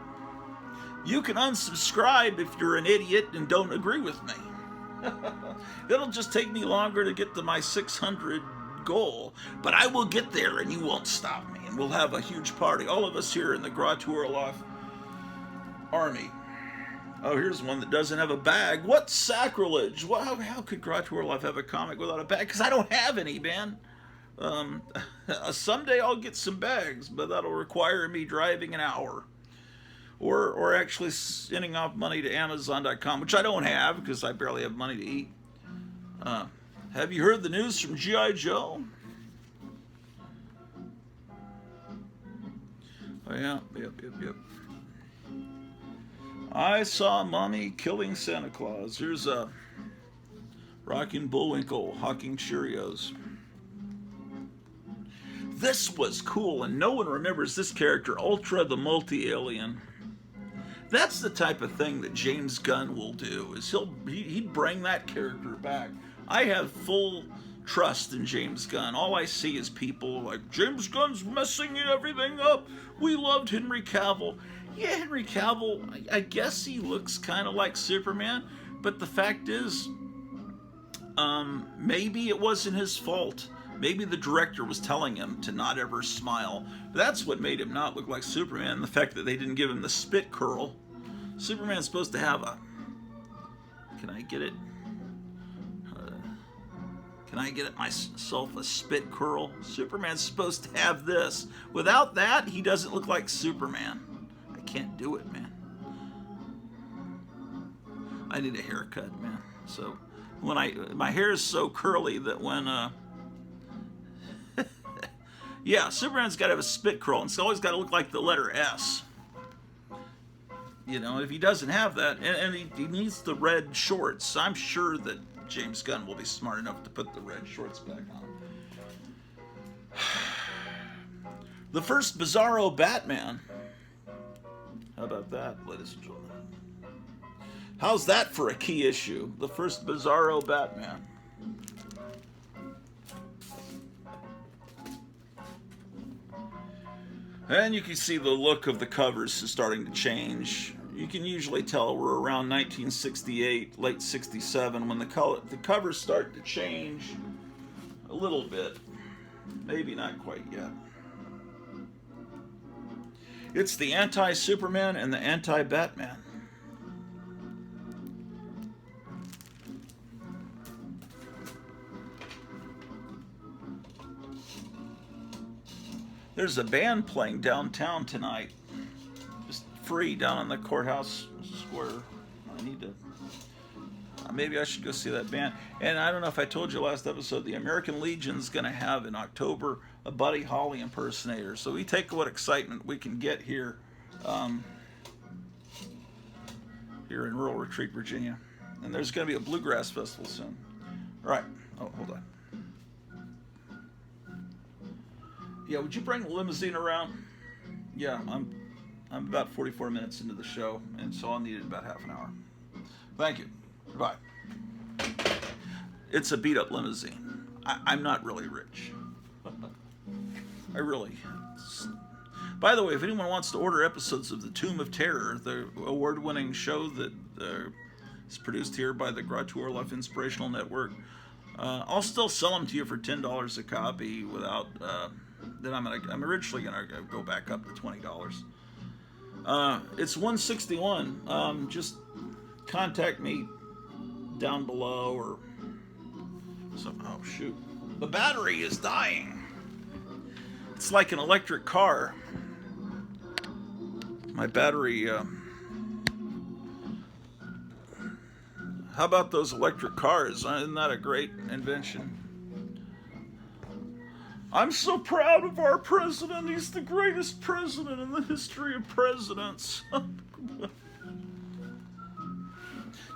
You can unsubscribe if you're an idiot and don't agree with me. It'll just take me longer to get to my 600 goal, but I will get there and you won't stop me, and we'll have a huge party, all of us here in the Orloff army. Oh, here's one that doesn't have a bag. What sacrilege! How could Orloff have a comic without a bag? Because I don't have any, man. Someday I'll get some bags, but that'll require me driving an hour. Or actually sending off money to Amazon.com, which I don't have because I barely have money to eat. Have you heard the news from G.I. Joe? Oh, yeah, yep. I saw Mommy killing Santa Claus. Here's a Rockin' Bullwinkle hawking Cheerios. This was cool, and no one remembers this character, Ultra the Multi-Alien. That's the type of thing that James Gunn will do, is he'd bring that character back. I have full trust in James Gunn. All I see is people like, James Gunn's messing everything up. We loved Henry Cavill. Yeah, Henry Cavill, I guess he looks kind of like Superman, but the fact is, maybe it wasn't his fault. Maybe the director was telling him to not ever smile. That's what made him not look like Superman, the fact that they didn't give him the spit curl. Superman's supposed to have a... Can I get it? Can I get it myself a spit curl? Superman's supposed to have this. Without that, he doesn't look like Superman. I can't do it, man. I need a haircut, man. So when my hair is so curly that when yeah, Superman's got to have a spit curl, and it's always got to look like the letter S. You know, if he doesn't have that, and he needs the red shorts, I'm sure that James Gunn will be smart enough to put the red shorts back on. The first Bizarro Batman. How about that, ladies and gentlemen? How's that for a key issue? The first Bizarro Batman. And you can see the look of the covers is starting to change. You can usually tell we're around 1968, late 67, when the covers start to change a little bit. Maybe not quite yet. It's the anti-Superman and the anti-Batman. There's a band playing downtown tonight. Just free down on the courthouse square. I need to... maybe I should go see that band. And I don't know if I told you last episode, the American Legion's going to have in October a Buddy Holly impersonator. So we take what excitement we can get here, here in rural Retreat, Virginia. And there's going to be a bluegrass festival soon. All right. Oh, hold on. Yeah, would you bring the limousine around? Yeah, I'm I'm about 44 minutes into the show, and so I'll need about half an hour. Thank you. Goodbye. It's a beat-up limousine. I'm not really rich. I really. By the way, if anyone wants to order episodes of The Tomb of Terror, the award-winning show that is produced here by the Orloff Inspirational Network, I'll still sell them to you for $10 a copy. Without then I'm originally gonna go back up to $20. It's 161. Just contact me down below or some. Oh shoot, the battery is dying. It's like an electric car. My battery. How about those electric cars? Isn't that a great invention? I'm so proud of our president. He's the greatest president in the history of presidents.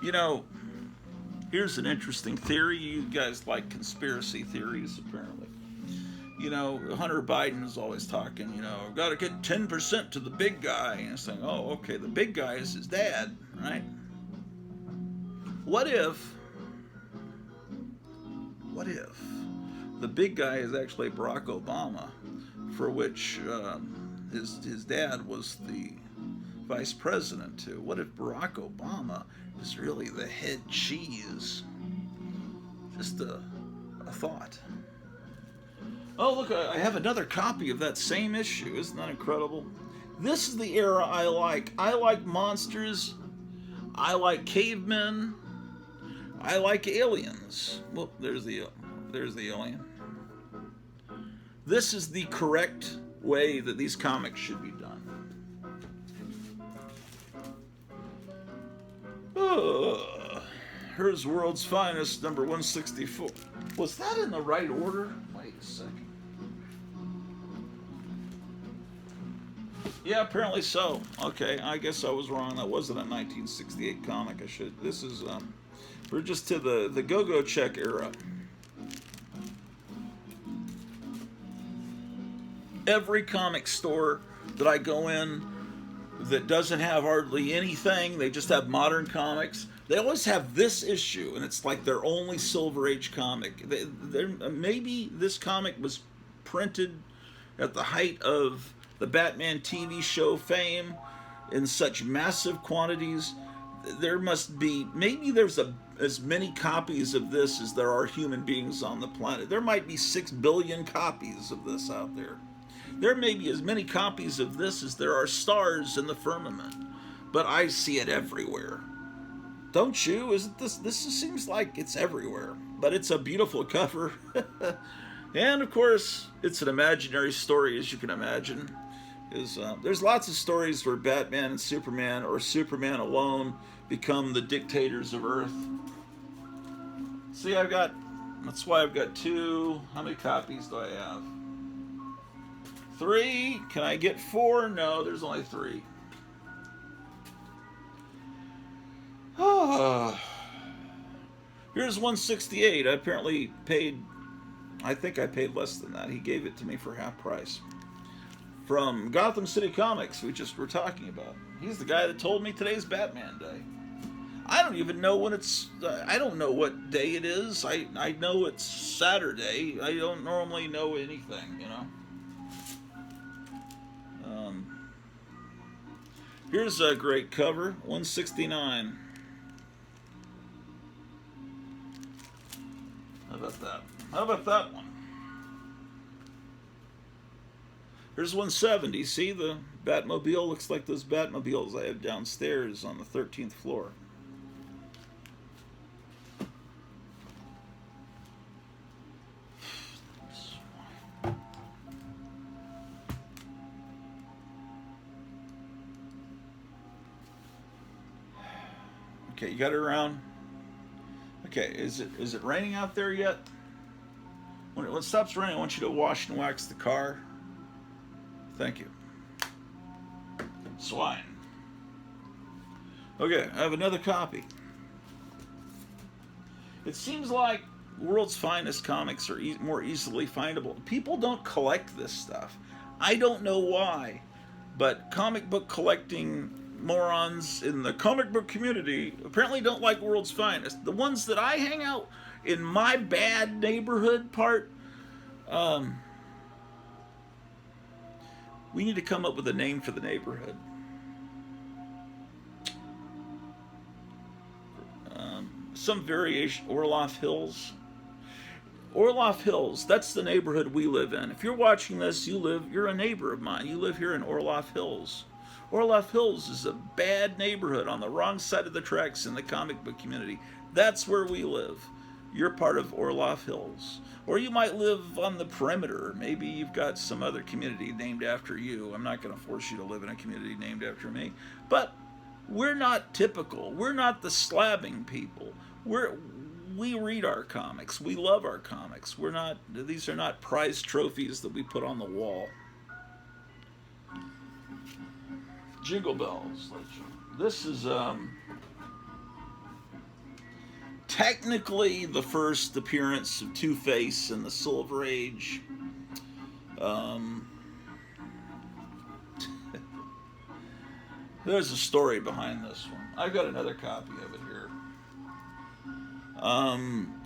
You know, here's an interesting theory. You guys like conspiracy theories, apparently. You know, Hunter Biden is always talking, you know, got to get 10% to the big guy. And it's saying, oh, okay, the big guy is his dad, right? What if the big guy is actually Barack Obama, for which his dad was the vice president too? What if Barack Obama is really the head cheese? Just a thought. Oh, look, I have another copy of that same issue. Isn't that incredible? This is the era I like. I like monsters. I like cavemen. I like aliens. Well, there's the alien. This is the correct way that these comics should be done. Here's World's Finest, number 164. Was that in the right order? Wait a second. Yeah, apparently so. Okay, I guess I was wrong. That wasn't a 1968 comic. This is, we're just to the Go-Go Check era. Every comic store that I go in that doesn't have hardly anything, they just have modern comics, they always have this issue, and it's like their only Silver Age comic. Maybe this comic was printed at the height of the Batman TV show fame in such massive quantities. There must be, maybe there's as many copies of this as there are human beings on the planet. There might be 6 billion copies of this out there. There may be as many copies of this as there are stars in the firmament. But I see it everywhere. Don't you? Isn't this seems like it's everywhere. But it's a beautiful cover. And of course, it's an imaginary story, as you can imagine. There's lots of stories where Batman and Superman, or Superman alone, become the dictators of Earth. See, that's why I've got 2. How many copies do I have? 3? Can I get 4? No, there's only 3. Here's 168. I apparently I think I paid less than that. He gave it to me for half price. From Gotham City Comics, we just were talking about. He's the guy that told me today's Batman Day. I don't even know when I don't know what day it is. I know it's Saturday. I don't normally know anything, you know. Here's a great cover, 169. How about that? How about that one? Here's 170. See, the Batmobile looks like those Batmobiles I have downstairs on the 13th floor. Okay, you got it around? Okay, is it raining out there yet? When it stops raining, I want you to wash and wax the car. Thank you. Swine. Okay, I have another copy. It seems like World's Finest comics are more easily findable. People don't collect this stuff. I don't know why, But comic book collecting morons in the comic book community apparently don't like World's Finest. The ones that I hang out in my bad neighborhood part, we need to come up with a name for the neighborhood. Some variation. Orloff Hills. Orloff Hills, that's the neighborhood we live in. If you're watching this, you're a neighbor of mine. You live here in Orloff Hills. Orloff Hills is a bad neighborhood on the wrong side of the tracks in the comic book community. That's where we live. You're part of Orloff Hills. Or you might live on the perimeter. Maybe you've got some other community named after you. I'm not going to force you to live in a community named after me. But we're not typical. We're not the slabbing people. We read our comics. We love our comics. These are not prized trophies that we put on the wall. Jingle Bells. This is technically the first appearance of Two-Face in the Silver Age. There's a story behind this one. I've got another copy of it here.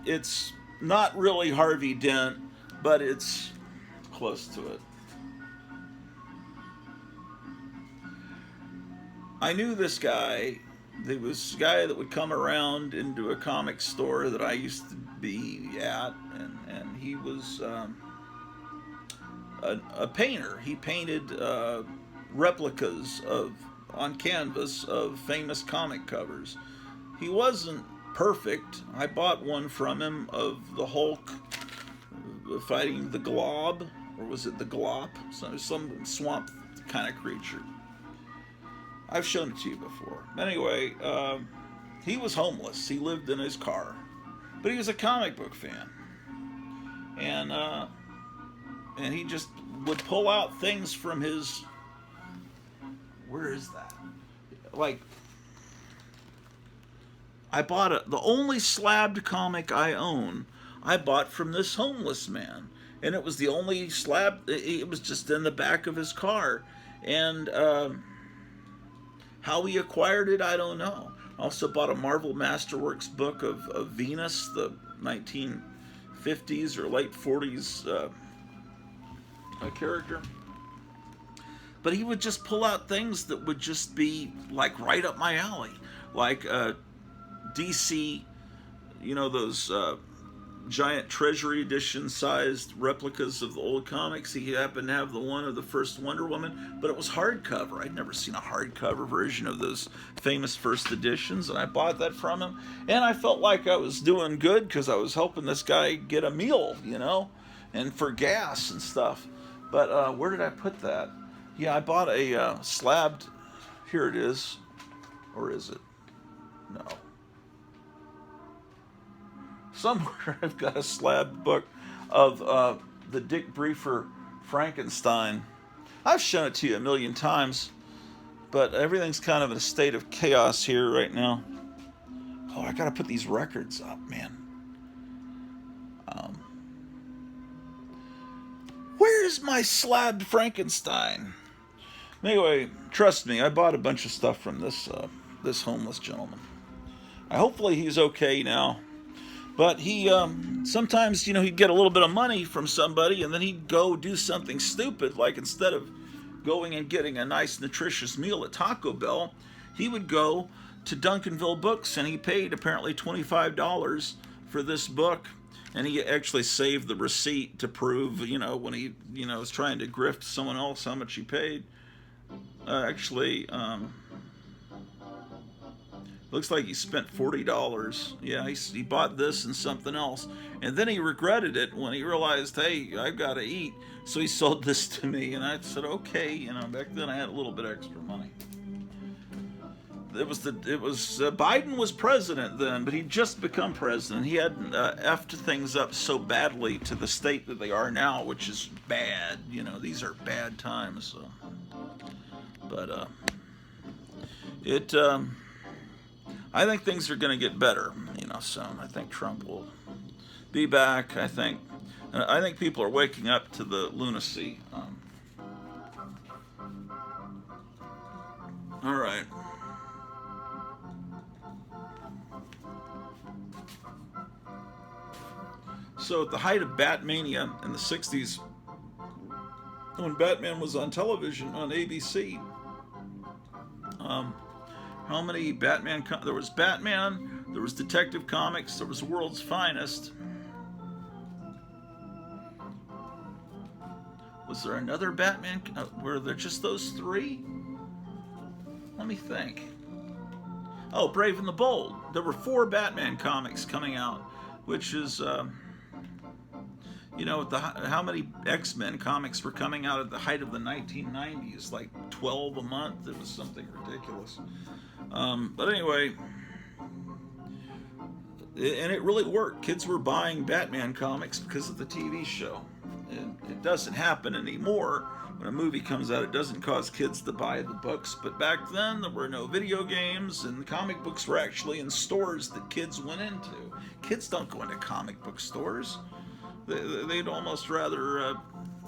It's not really Harvey Dent, but it's close to it. I knew this guy. There was a guy that would come around into a comic store that I used to be at, and he was a painter. He painted replicas on canvas of famous comic covers. He wasn't perfect. I bought one from him of the Hulk fighting the Glob, or was it the Glop? Some swamp kind of creature. I've shown it to you before. Anyway, he was homeless. He lived in his car, but he was a comic book fan, and he just would pull out things from his. Where is that? Like, I bought the only slabbed comic I own. I bought from this homeless man, and it was the only slab. It was just in the back of his car, and how he acquired it, I don't know. I also bought a Marvel Masterworks book of Venus, the 1950s or late 40s character. But he would just pull out things that would just be like right up my alley, like DC, those giant Treasury Edition sized replicas of the old comics. He happened to have the one of the first Wonder Woman, but it was hardcover. I'd never seen a hardcover version of those famous first editions, and I bought that from him. And I felt like I was doing good because I was helping this guy get a meal, and for gas and stuff. But where did I put that? Yeah, I bought a slabbed. Here it is. Or is it? No. Somewhere I've got a slabbed book of the Dick Briefer Frankenstein. I've shown it to you a million times, but everything's kind of in a state of chaos here right now. Oh, I gotta put these records up, man. Where's my slabbed Frankenstein? Anyway, trust me, I bought a bunch of stuff from this homeless gentleman. Hopefully he's okay now. But he, sometimes, he'd get a little bit of money from somebody, and then he'd go do something stupid, like instead of going and getting a nice, nutritious meal at Taco Bell, he would go to Duncanville Books, and he paid apparently $25 for this book, and he actually saved the receipt to prove, when he, was trying to grift someone else how much he paid. Looks like he spent $40. Yeah, he bought this and something else. And then he regretted it when he realized, hey, I've got to eat. So he sold this to me. And I said, okay. Back then I had a little bit extra money. Biden was president then, but he'd just become president. He hadn't effed things up so badly to the state that they are now, which is bad. These are bad times. So. But I think things are going to get better, soon. I think Trump will be back. I think people are waking up to the lunacy. All right. So at the height of Batmania in the 60s, when Batman was on television on ABC, um, how many there was Batman, there was Detective Comics, there was World's Finest. Was there another Batman? Were there just those three? Let me think. Oh, Brave and the Bold. There were 4 Batman comics coming out, which is, how many X-Men comics were coming out at the height of the 1990s? Like 12 a month. It was something ridiculous. But anyway, and it really worked. Kids were buying Batman comics because of the TV show. And it doesn't happen anymore. When a movie comes out, it doesn't cause kids to buy the books. But back then, there were no video games, and the comic books were actually in stores that kids went into. Kids don't go into comic book stores. They'd almost rather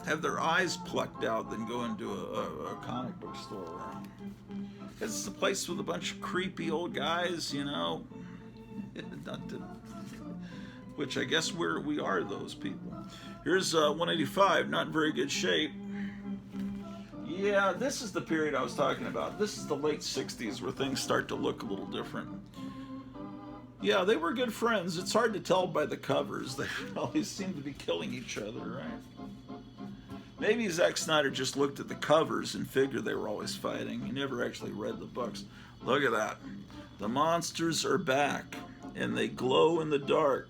have their eyes plucked out than go into a comic book store. Because it's a place with a bunch of creepy old guys, which I guess we are those people. Here's 185, not in very good shape. Yeah, this is the period I was talking about. This is the late 60s where things start to look a little different. Yeah, they were good friends. It's hard to tell by the covers. They always seem to be killing each other, right? Maybe Zack Snyder just looked at the covers and figured they were always fighting. He never actually read the books. Look at that. The monsters are back, and they glow in the dark.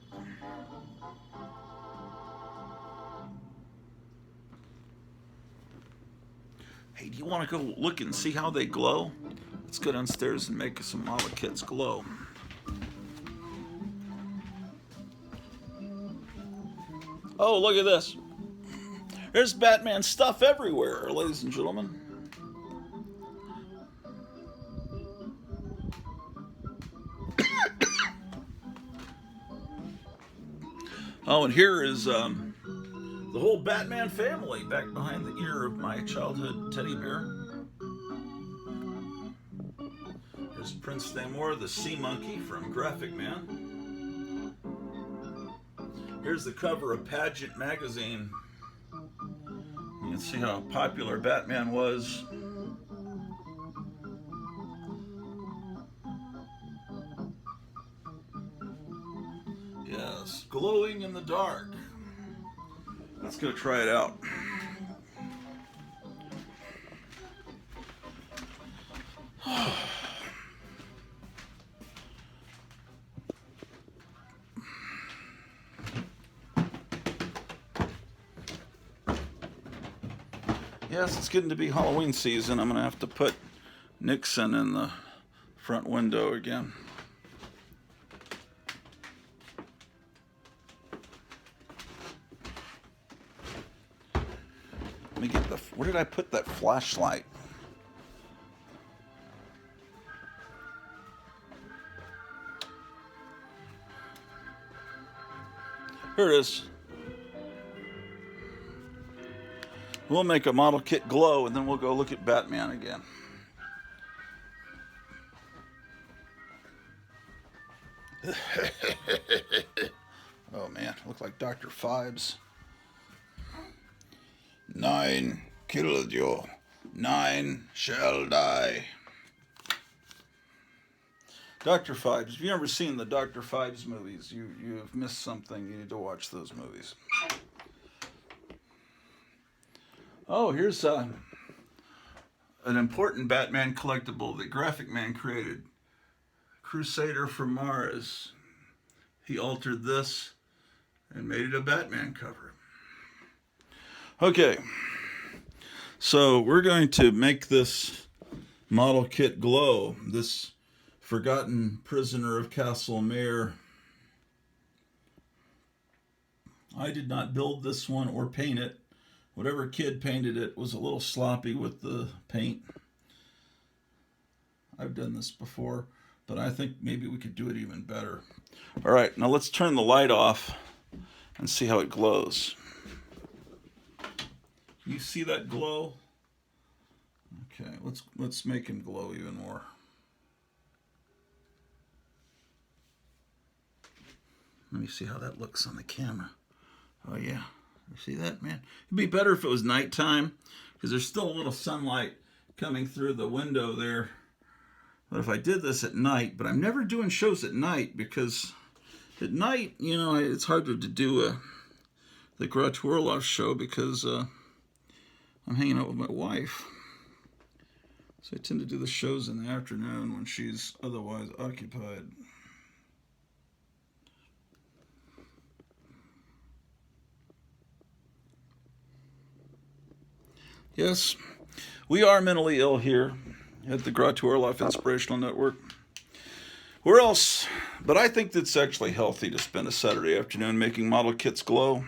Hey, do you want to go look and see how they glow? Let's go downstairs and make some model kits glow. Oh, look at this. There's Batman stuff everywhere, ladies and gentlemen. Oh, and here is the whole Batman family back behind the ear of my childhood teddy bear. There's Prince Namor, the sea monkey from Graphic Man. Here's the cover of Pageant magazine. You can see how popular Batman was. Yes, glowing in the dark. Let's go try it out. Yes, it's getting to be Halloween season. I'm going to have to put Nixon in the front window again. Let me get where did I put that flashlight? Here it is. We'll make a model kit glow, and then we'll go look at Batman again. Oh man, look like Dr. Phibes. 9 killed you, 9 shall die. Dr. Phibes, if you've never seen the Dr. Phibes movies, you have missed something. You need to watch those movies. Oh, here's an important Batman collectible that Graphic Man created. Crusader from Mars. He altered this and made it a Batman cover. Okay, so we're going to make this model kit glow. This forgotten prisoner of Castle Mayor. I did not build this one or paint it. Whatever kid painted it was a little sloppy with the paint. I've done this before, but I think maybe we could do it even better. All right, now let's turn the light off and see how it glows. You see that glow? Okay, let's make him glow even more. Let me see how that looks on the camera. Oh yeah, you see that, man? It'd be better if it was nighttime, because there's still a little sunlight coming through the window there. But if I did this at night, but I'm never doing shows at night, because at night, you know, it's harder to do the Garage Orloff show, because I'm hanging out with my wife. So I tend to do the shows in the afternoon when she's otherwise occupied. Yes, we are mentally ill here at the Garage Orloff Inspirational Network. Where else? But I think it's actually healthy to spend a Saturday afternoon making model kits glow.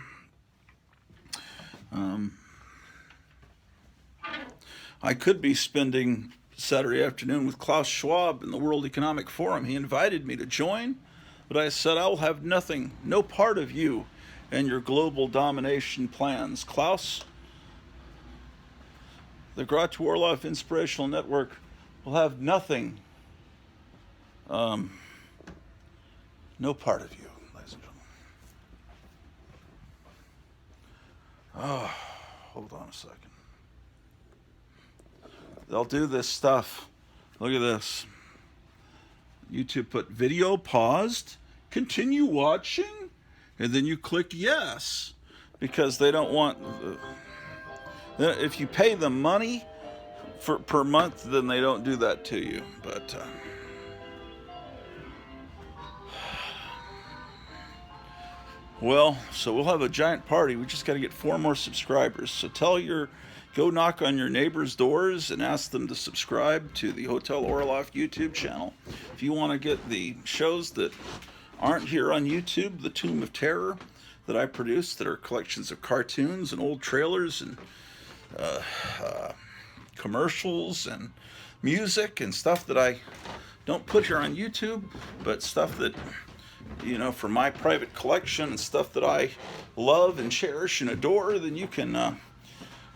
I could be spending Saturday afternoon with Klaus Schwab in the World Economic Forum. He invited me to join, but I said I will have nothing, no part of you and your global domination plans. Klaus, the Garage Orloff Inspirational Network will have nothing, no part of you, ladies and gentlemen. Oh, hold on a second. They'll do this stuff. Look at this. YouTube put video paused, continue watching, and then you click yes, because they don't want, if you pay them money per month, then they don't do that to you. But well, so we'll have a giant party. We just got to get 4 more subscribers. So go knock on your neighbors' doors and ask them to subscribe to the Hotel Orloff YouTube channel. If you want to get the shows that aren't here on YouTube, the Tomb of Terror that I produce, that are collections of cartoons and old trailers and commercials and music and stuff that I don't put here on YouTube, but stuff that, you know, for my private collection and stuff that I love and cherish and adore, then you can, I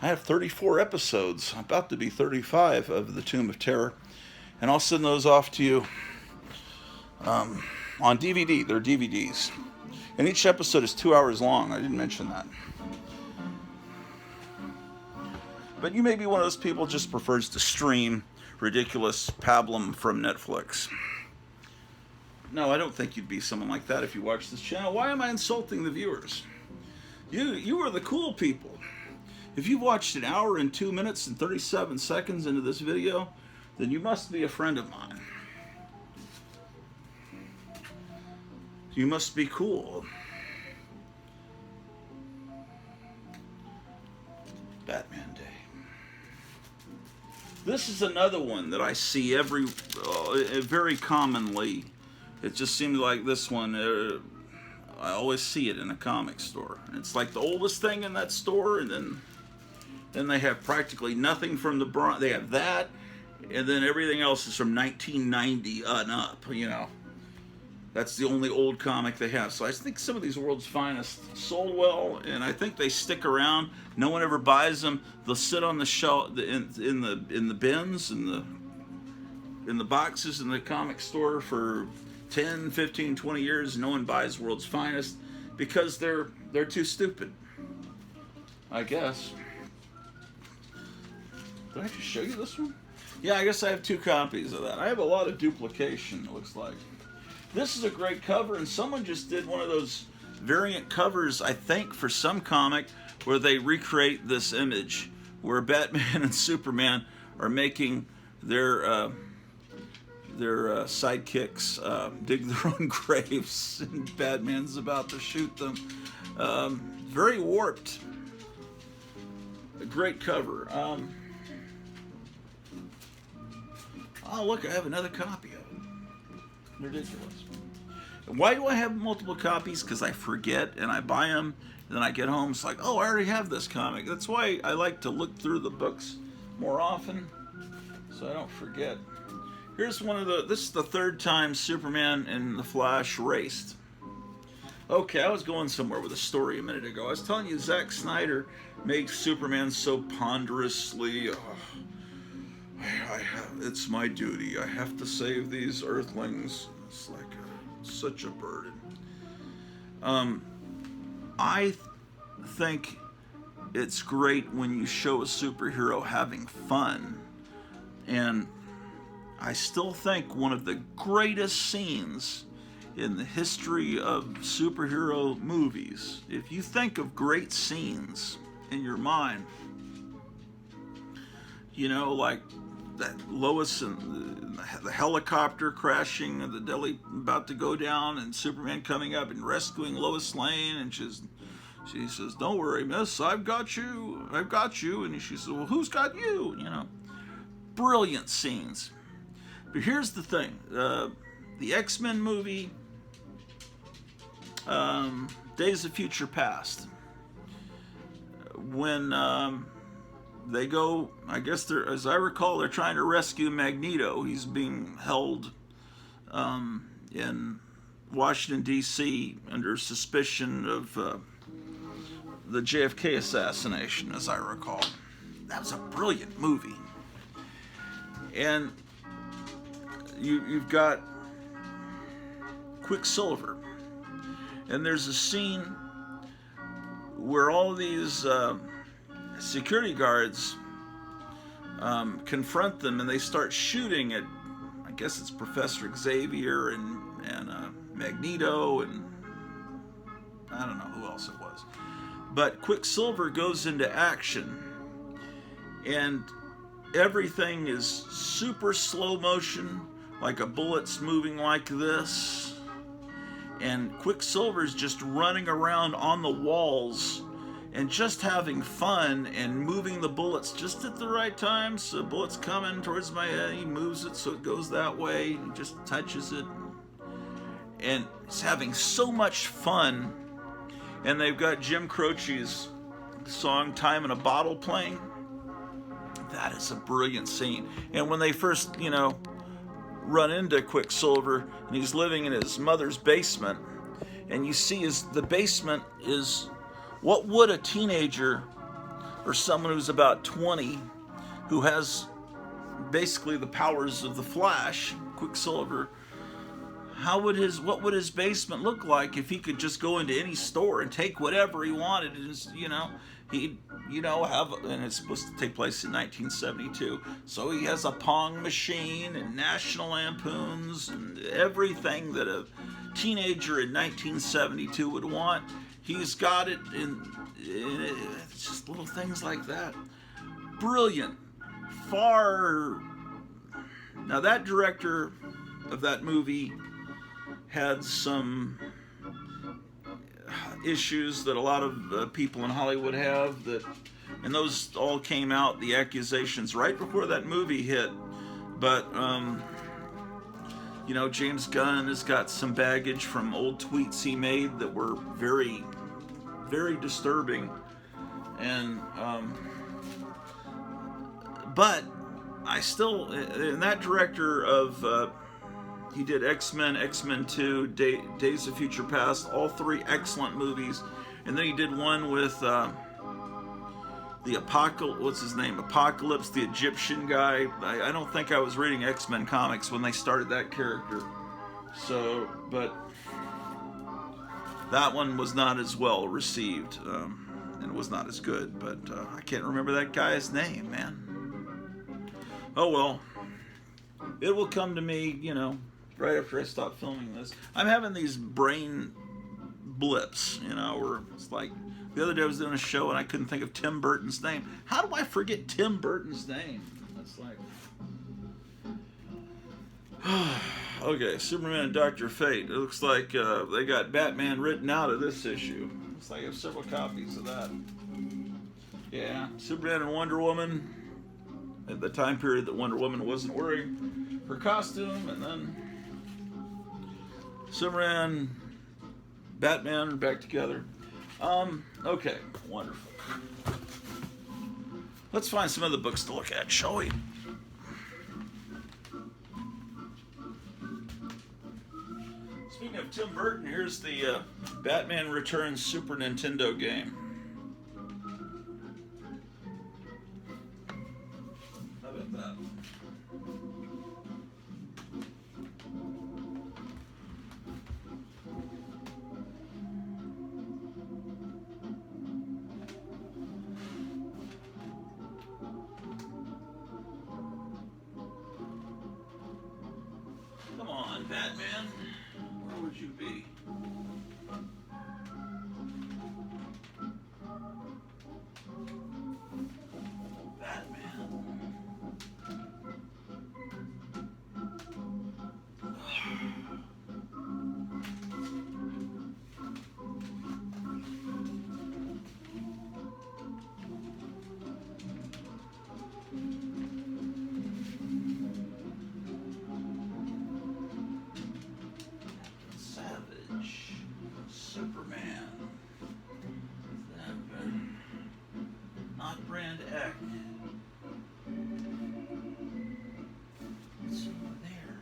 have 34 episodes, about to be 35, of the Tomb of Terror, and I'll send those off to you on DVD. They're DVDs, and each episode is 2 hours long. I didn't mention that. But you may be one of those people who just prefers to stream ridiculous pablum from Netflix. No, I don't think you'd be someone like that if you watch this channel. Why am I insulting the viewers? You are the cool people. If you've watched 1 hour and 2 minutes and 37 seconds into this video, then you must be a friend of mine. You must be cool. Batman Day. This is another one that I see very commonly. It just seems like this one, I always see it in a comic store. It's like the oldest thing in that store, and then they have practically nothing from the Bronze. They have that, and then everything else is from 1990 and up, you know. That's the only old comic they have. So I think some of these World's Finest sold well, and I think they stick around. No one ever buys them. They'll sit on the shelf in the bins, in the boxes in the comic store for 10, 15, 20 years. No one buys World's Finest because they're too stupid, I guess. Did I just show you this one? Yeah, I guess I have 2 copies of that. I have a lot of duplication, it looks like. This is a great cover, and someone just did one of those variant covers, I think, for some comic where they recreate this image where Batman and Superman are making their sidekicks dig their own graves, and Batman's about to shoot them. Very warped. A great cover. Oh, look, I have another copy of it. Ridiculous. Why do I have multiple copies? Because I forget, and I buy them, and then I get home, it's like, oh, I already have this comic. That's why I like to look through the books more often, so I don't forget. Here's this is the 3rd time Superman and the Flash raced. Okay, I was going somewhere with a story a minute ago. I was telling you Zack Snyder makes Superman so ponderously it's my duty. I have to save these Earthlings. It's like such a burden. I think it's great when you show a superhero having fun, and I still think one of the greatest scenes in the history of superhero movies, if you think of great scenes in your mind, like that Lois and the helicopter crashing and the deli about to go down, and Superman coming up and rescuing Lois Lane, and she says, "Don't worry, miss, I've got you, and she says, "Well, who's got you?" Brilliant scenes. But here's the thing, the X-Men movie, Days of Future Past, when they go, I guess as I recall, they're trying to rescue Magneto. He's being held in Washington, D.C. under suspicion of the JFK assassination, as I recall. That was a brilliant movie. And you've got Quicksilver. And there's a scene where all these security guards confront them, and they start shooting at, I guess it's Professor Xavier and Magneto, and I don't know who else it was. But Quicksilver goes into action, and everything is super slow motion, like a bullet's moving like this, and Quicksilver's just running around on the walls and just having fun and moving the bullets just at the right time. So the bullet's coming towards my head, he moves it so it goes that way, he just touches it, and he's having so much fun. And they've got Jim Croce's song "Time in a Bottle" playing. That is a brilliant scene. And when they first, run into Quicksilver, and he's living in his mother's basement, and you see the basement is what would a teenager or someone who's about 20 who has basically the powers of the Flash, Quicksilver, what would his basement look like if he could just go into any store and take whatever he wanted, and he'd have, and it's supposed to take place in 1972, so he has a Pong machine and National Lampoons and everything that a teenager in 1972 would want. He's got it in it's just little things like that. Brilliant. Now that director of that movie had some issues that a lot of people in Hollywood have, and those all came out, the accusations, right before that movie hit. But James Gunn has got some baggage from old tweets he made that were very, very disturbing, and but I still, and that director of he did X-Men, X-Men 2, Days of Future Past, all three excellent movies. And then he did one with the what's his name? Apocalypse, the Egyptian guy. I don't think I was reading X-Men comics when they started that character. So, but that one was not as well received, and it was not as good. But I can't remember that guy's name, man. Oh well. It will come to me, right after I stop filming this. I'm having these brain blips, where it's like, the other day I was doing a show and I couldn't think of Tim Burton's name. How do I forget Tim Burton's name? That's like... Okay, Superman and Dr. Fate. It looks like they got Batman written out of this issue. Looks like I have several copies of that. Yeah, Superman and Wonder Woman, at the time period that Wonder Woman wasn't wearing her costume, and then Superman, Batman are back together. Okay, wonderful. Let's find some other books to look at, shall we? Speaking of Tim Burton, here's the Batman Returns Super Nintendo game. How about that? on, Batman. Where would you be? Superman. Not Brand X. What's over there?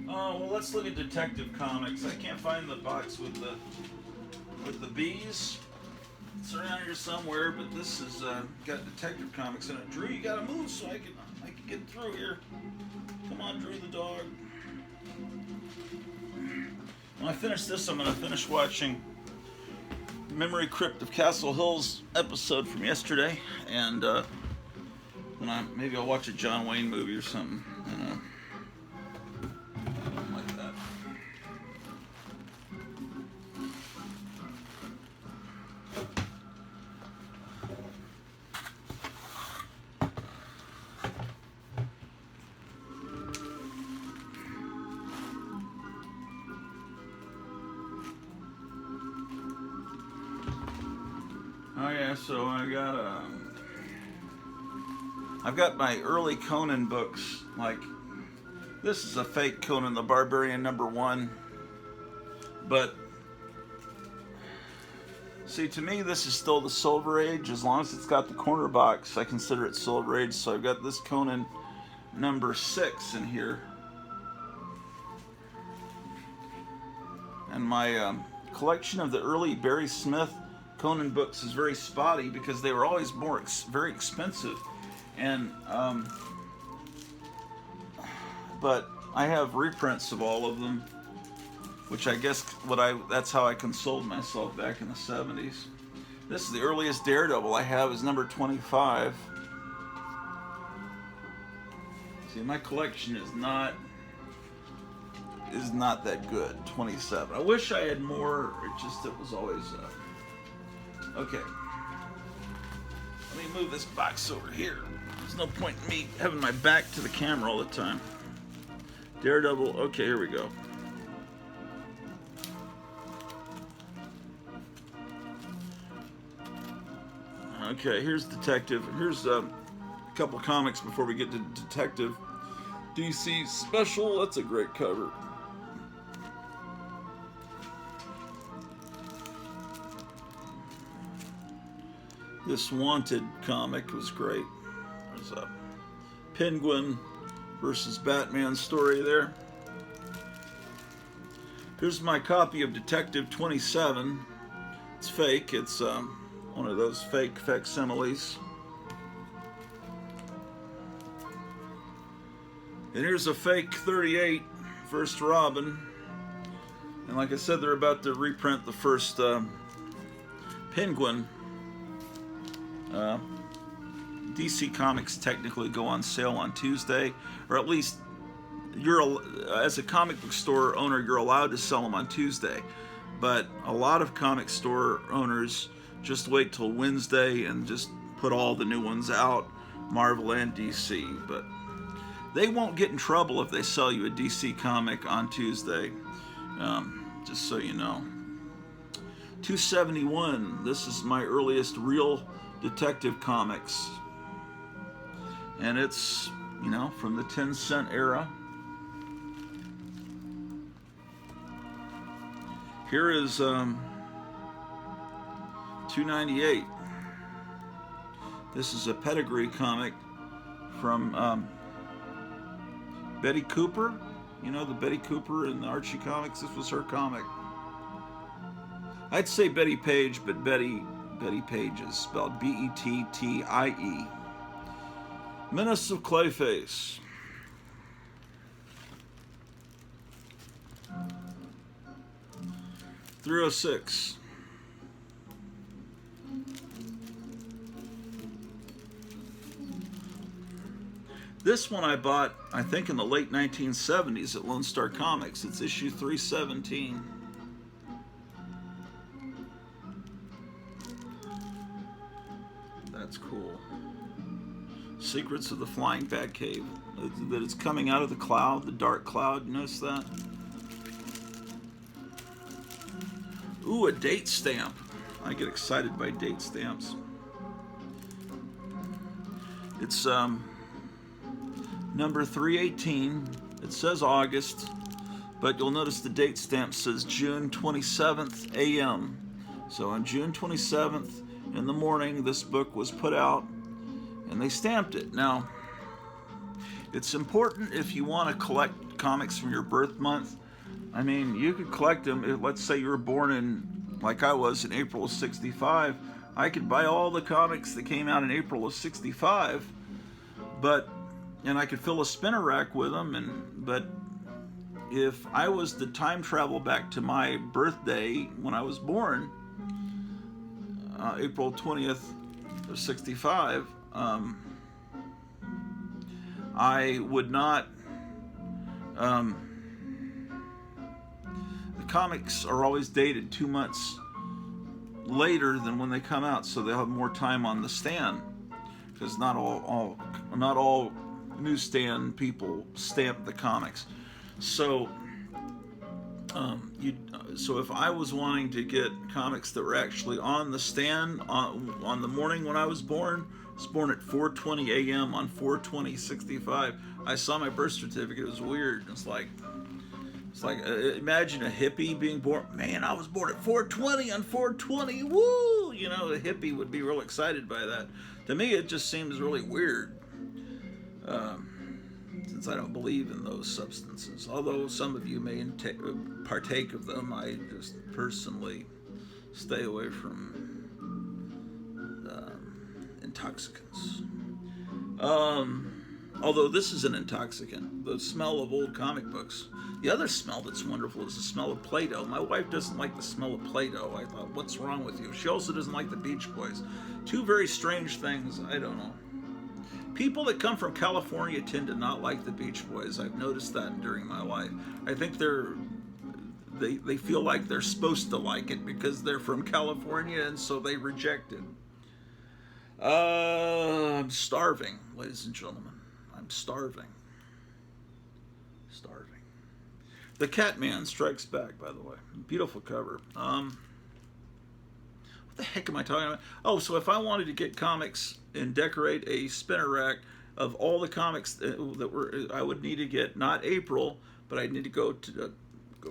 Oh, well, let's look at Detective Comics. I can't find the box with the bees. It's around here somewhere, but this has got Detective Comics in it. Drew, you gotta move so I can get through here. Come on, Drew the dog. When I finish this, I'm going to finish watching Memory Crypt of Castle Hills episode from yesterday, and maybe I'll watch a John Wayne movie or something, like that. Oh yeah, so I've got my early Conan books. Like, this is a fake Conan the Barbarian #1, but see, to me this is still the Silver Age. As long as it's got the corner box, I consider it Silver Age. So I've got this Conan #6 in here, and my collection of the early Barry Smith Conan books is very spotty because they were always very expensive, and but I have reprints of all of them, which I guess that's how I consoled myself back in the 70s. This is the earliest Daredevil I have, is number 25. See, my collection is not that good. 27. I wish I had more. It was always. Okay. Let me move this box over here. There's no point in me having my back to the camera all the time. Daredevil. Okay, here we go. Okay, here's Detective. Here's a couple comics before we get to Detective. DC Special. That's a great cover. This Wanted comic was great. There's a Penguin versus Batman story there. Here's my copy of Detective 27. It's fake. It's one of those fake facsimiles. And here's a fake 38, first Robin. And like I said, they're about to reprint the first Penguin. DC Comics technically go on sale on Tuesday, or at least as a comic book store owner, you're allowed to sell them on Tuesday. But a lot of comic store owners just wait till Wednesday and just put all the new ones out, Marvel and DC. But they won't get in trouble if they sell you a DC comic on Tuesday, just so you know. 271, this is my earliest real Detective Comics, and it's, from the 10-cent era. Here is 298. This is a Pedigree comic from Betty Cooper. The Betty Cooper in the Archie comics. This was her comic. I'd say Betty Page, but Betty Page is spelled Bettie. Menace of Clayface. .306. This one I bought, I think, in the late 1970s at Lone Star Comics. It's issue 317. That's cool. Secrets of the Flying Bat Cave. That it's coming out of the cloud, the dark cloud. You notice that? Ooh, a date stamp. I get excited by date stamps. It's number 318. It says August, but you'll notice the date stamp says June 27th a.m. So on June 27th in the morning, this book was put out, and they stamped it. Now, it's important if you want to collect comics from your birth month. I mean, you could collect them. Let's say you were born in, like I was, in April of 65. I could buy all the comics that came out in April of 65, and I could fill a spinner rack with them. But if I was to time travel back to my birthday when I was born, April 20th of 65, I would not. The comics are always dated 2 months later than when they come out, so they'll have more time on the stand, because not all newsstand people stamp the comics. So so if I was wanting to get comics that were actually on the stand on the morning when I was born at 4:20 a.m. on 4/20/65. I saw my birth certificate. It was weird. It's like imagine a hippie being born. Man, I was born at 4:20 on 4/20. Woo! You know, a hippie would be real excited by that. To me, it just seems really weird. Since I don't believe in those substances, although some of you may partake of them, I just personally stay away from intoxicants. Although this is an intoxicant, the smell of old comic books. The other smell that's wonderful is the smell of Play-Doh. My wife doesn't like the smell of Play-Doh. I thought, what's wrong with you? She also doesn't like the Beach Boys. Two very strange things. I don't know. People that come from California tend to not like the Beach Boys. I've noticed that during my life. I think they feel like they're supposed to like it because they're from California, and so they reject it. I'm starving, ladies and gentlemen. I'm starving. The Catman Strikes Back, by the way. Beautiful cover. What the heck am I talking about? Oh, so if I wanted to get comics and decorate a spinner rack of all the comics that were, I would need to get not April, but I need to go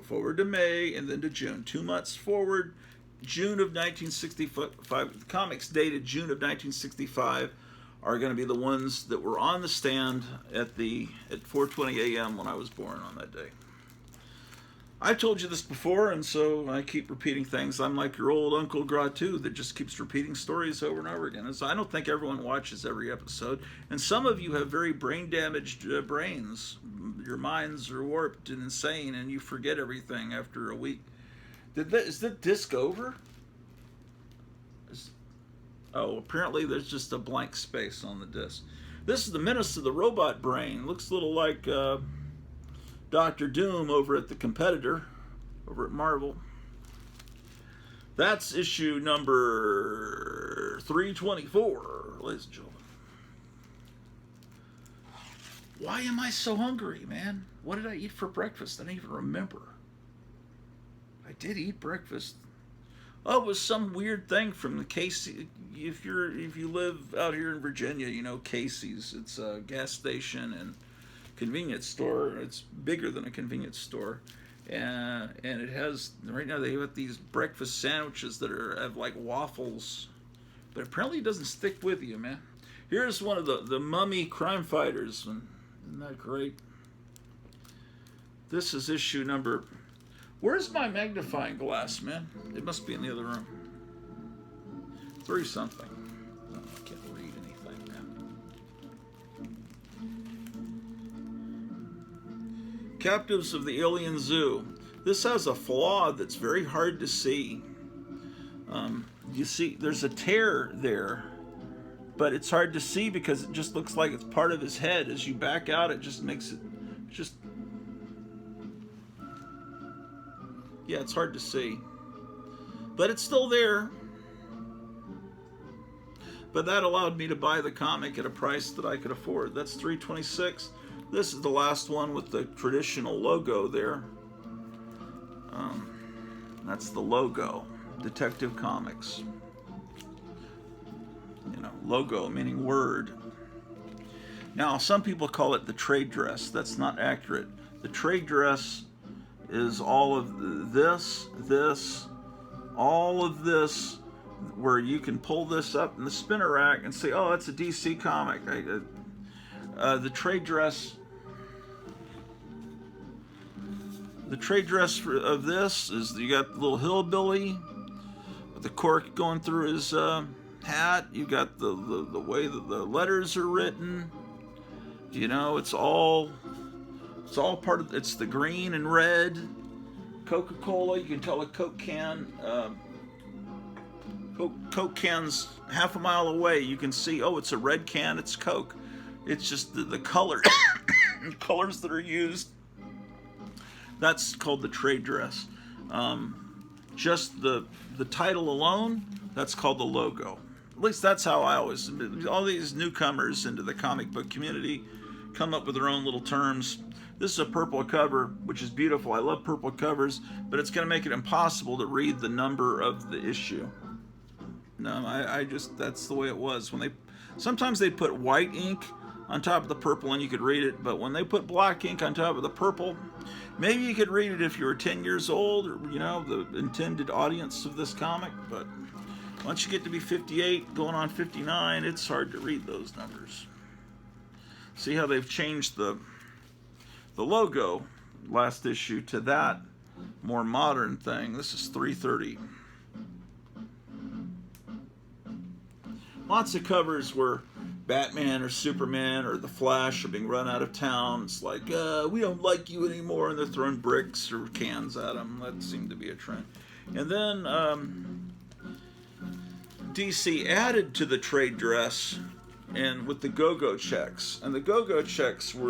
forward to May and then to June. 2 months forward, June of 1965. The comics dated June of 1965 are going to be the ones that were on the stand at 4:20 a.m. when I was born on that day. I've told you this before, and so I keep repeating things. I'm like your old Uncle Gratu that just keeps repeating stories over and over again. And so I don't think everyone watches every episode. And some of you have very brain-damaged brains. Your minds are warped and insane, and you forget everything after a week. Is the disc over? Apparently there's just a blank space on the disc. This is the Menace of the Robot Brain. Looks a little like Dr. Doom over at the Competitor, over at Marvel. That's issue number 324, ladies and gentlemen. Why am I so hungry, man? What did I eat for breakfast? I don't even remember. I did eat breakfast. Oh, it was some weird thing from the Casey. If you live out here in Virginia, you know Casey's. It's a gas station and convenience store. It's bigger than a convenience store, and it has, right now they have these breakfast sandwiches that have like waffles, but apparently it doesn't stick with you, man. Here's one of the mummy crime fighters. Isn't that great? This is issue number. Where's my magnifying glass, man? It must be in the other room. 3-something. Oh, I can't read anything, man. Captives of the Alien Zoo. This has a flaw that's very hard to see. You see, there's a tear there but it's hard to see because it just looks like it's part of his head. As you back out, it just makes it just, yeah, it's hard to see, but it's still there. But that allowed me to buy the comic at a price that I could afford. That's $3.26. This is the last one with the traditional logo there. That's the logo, Detective Comics. You know, logo meaning word. Now, some people call it the trade dress. That's not accurate. The trade dress is all of this, all of this, where you can pull this up in the spinner rack and say, oh, that's a DC comic. The trade dress of this is, you got the little hillbilly with the cork going through his hat. You got the way that the letters are written. You know, it's all part of, it's the green and red. Coca-Cola, you can tell a Coke can, Coke can's half a mile away. You can see, oh, it's a red can, it's Coke. It's just the color, colors that are used. That's called the trade dress. Just the title alone, that's called the logo. At least that's how I always, all these newcomers into the comic book community come up with their own little terms. This is a purple cover, which is beautiful. I love purple covers, but it's going to make it impossible to read the number of the issue. No, I just, that's the way it was. Sometimes they put white ink on top of the purple and you could read it, but when they put black ink on top of the purple, maybe you could read it if you were 10 years old, or, you know, the intended audience of this comic, but once you get to be 58, going on 59, it's hard to read those numbers. See how they've changed the logo last issue to that more modern thing. This is 330. Lots of covers where Batman or Superman or the Flash are being run out of town. It's like, we don't like you anymore, and they're throwing bricks or cans at them. That seemed to be a trend. And then DC added to the trade dress and with the go-go checks. And the go-go checks were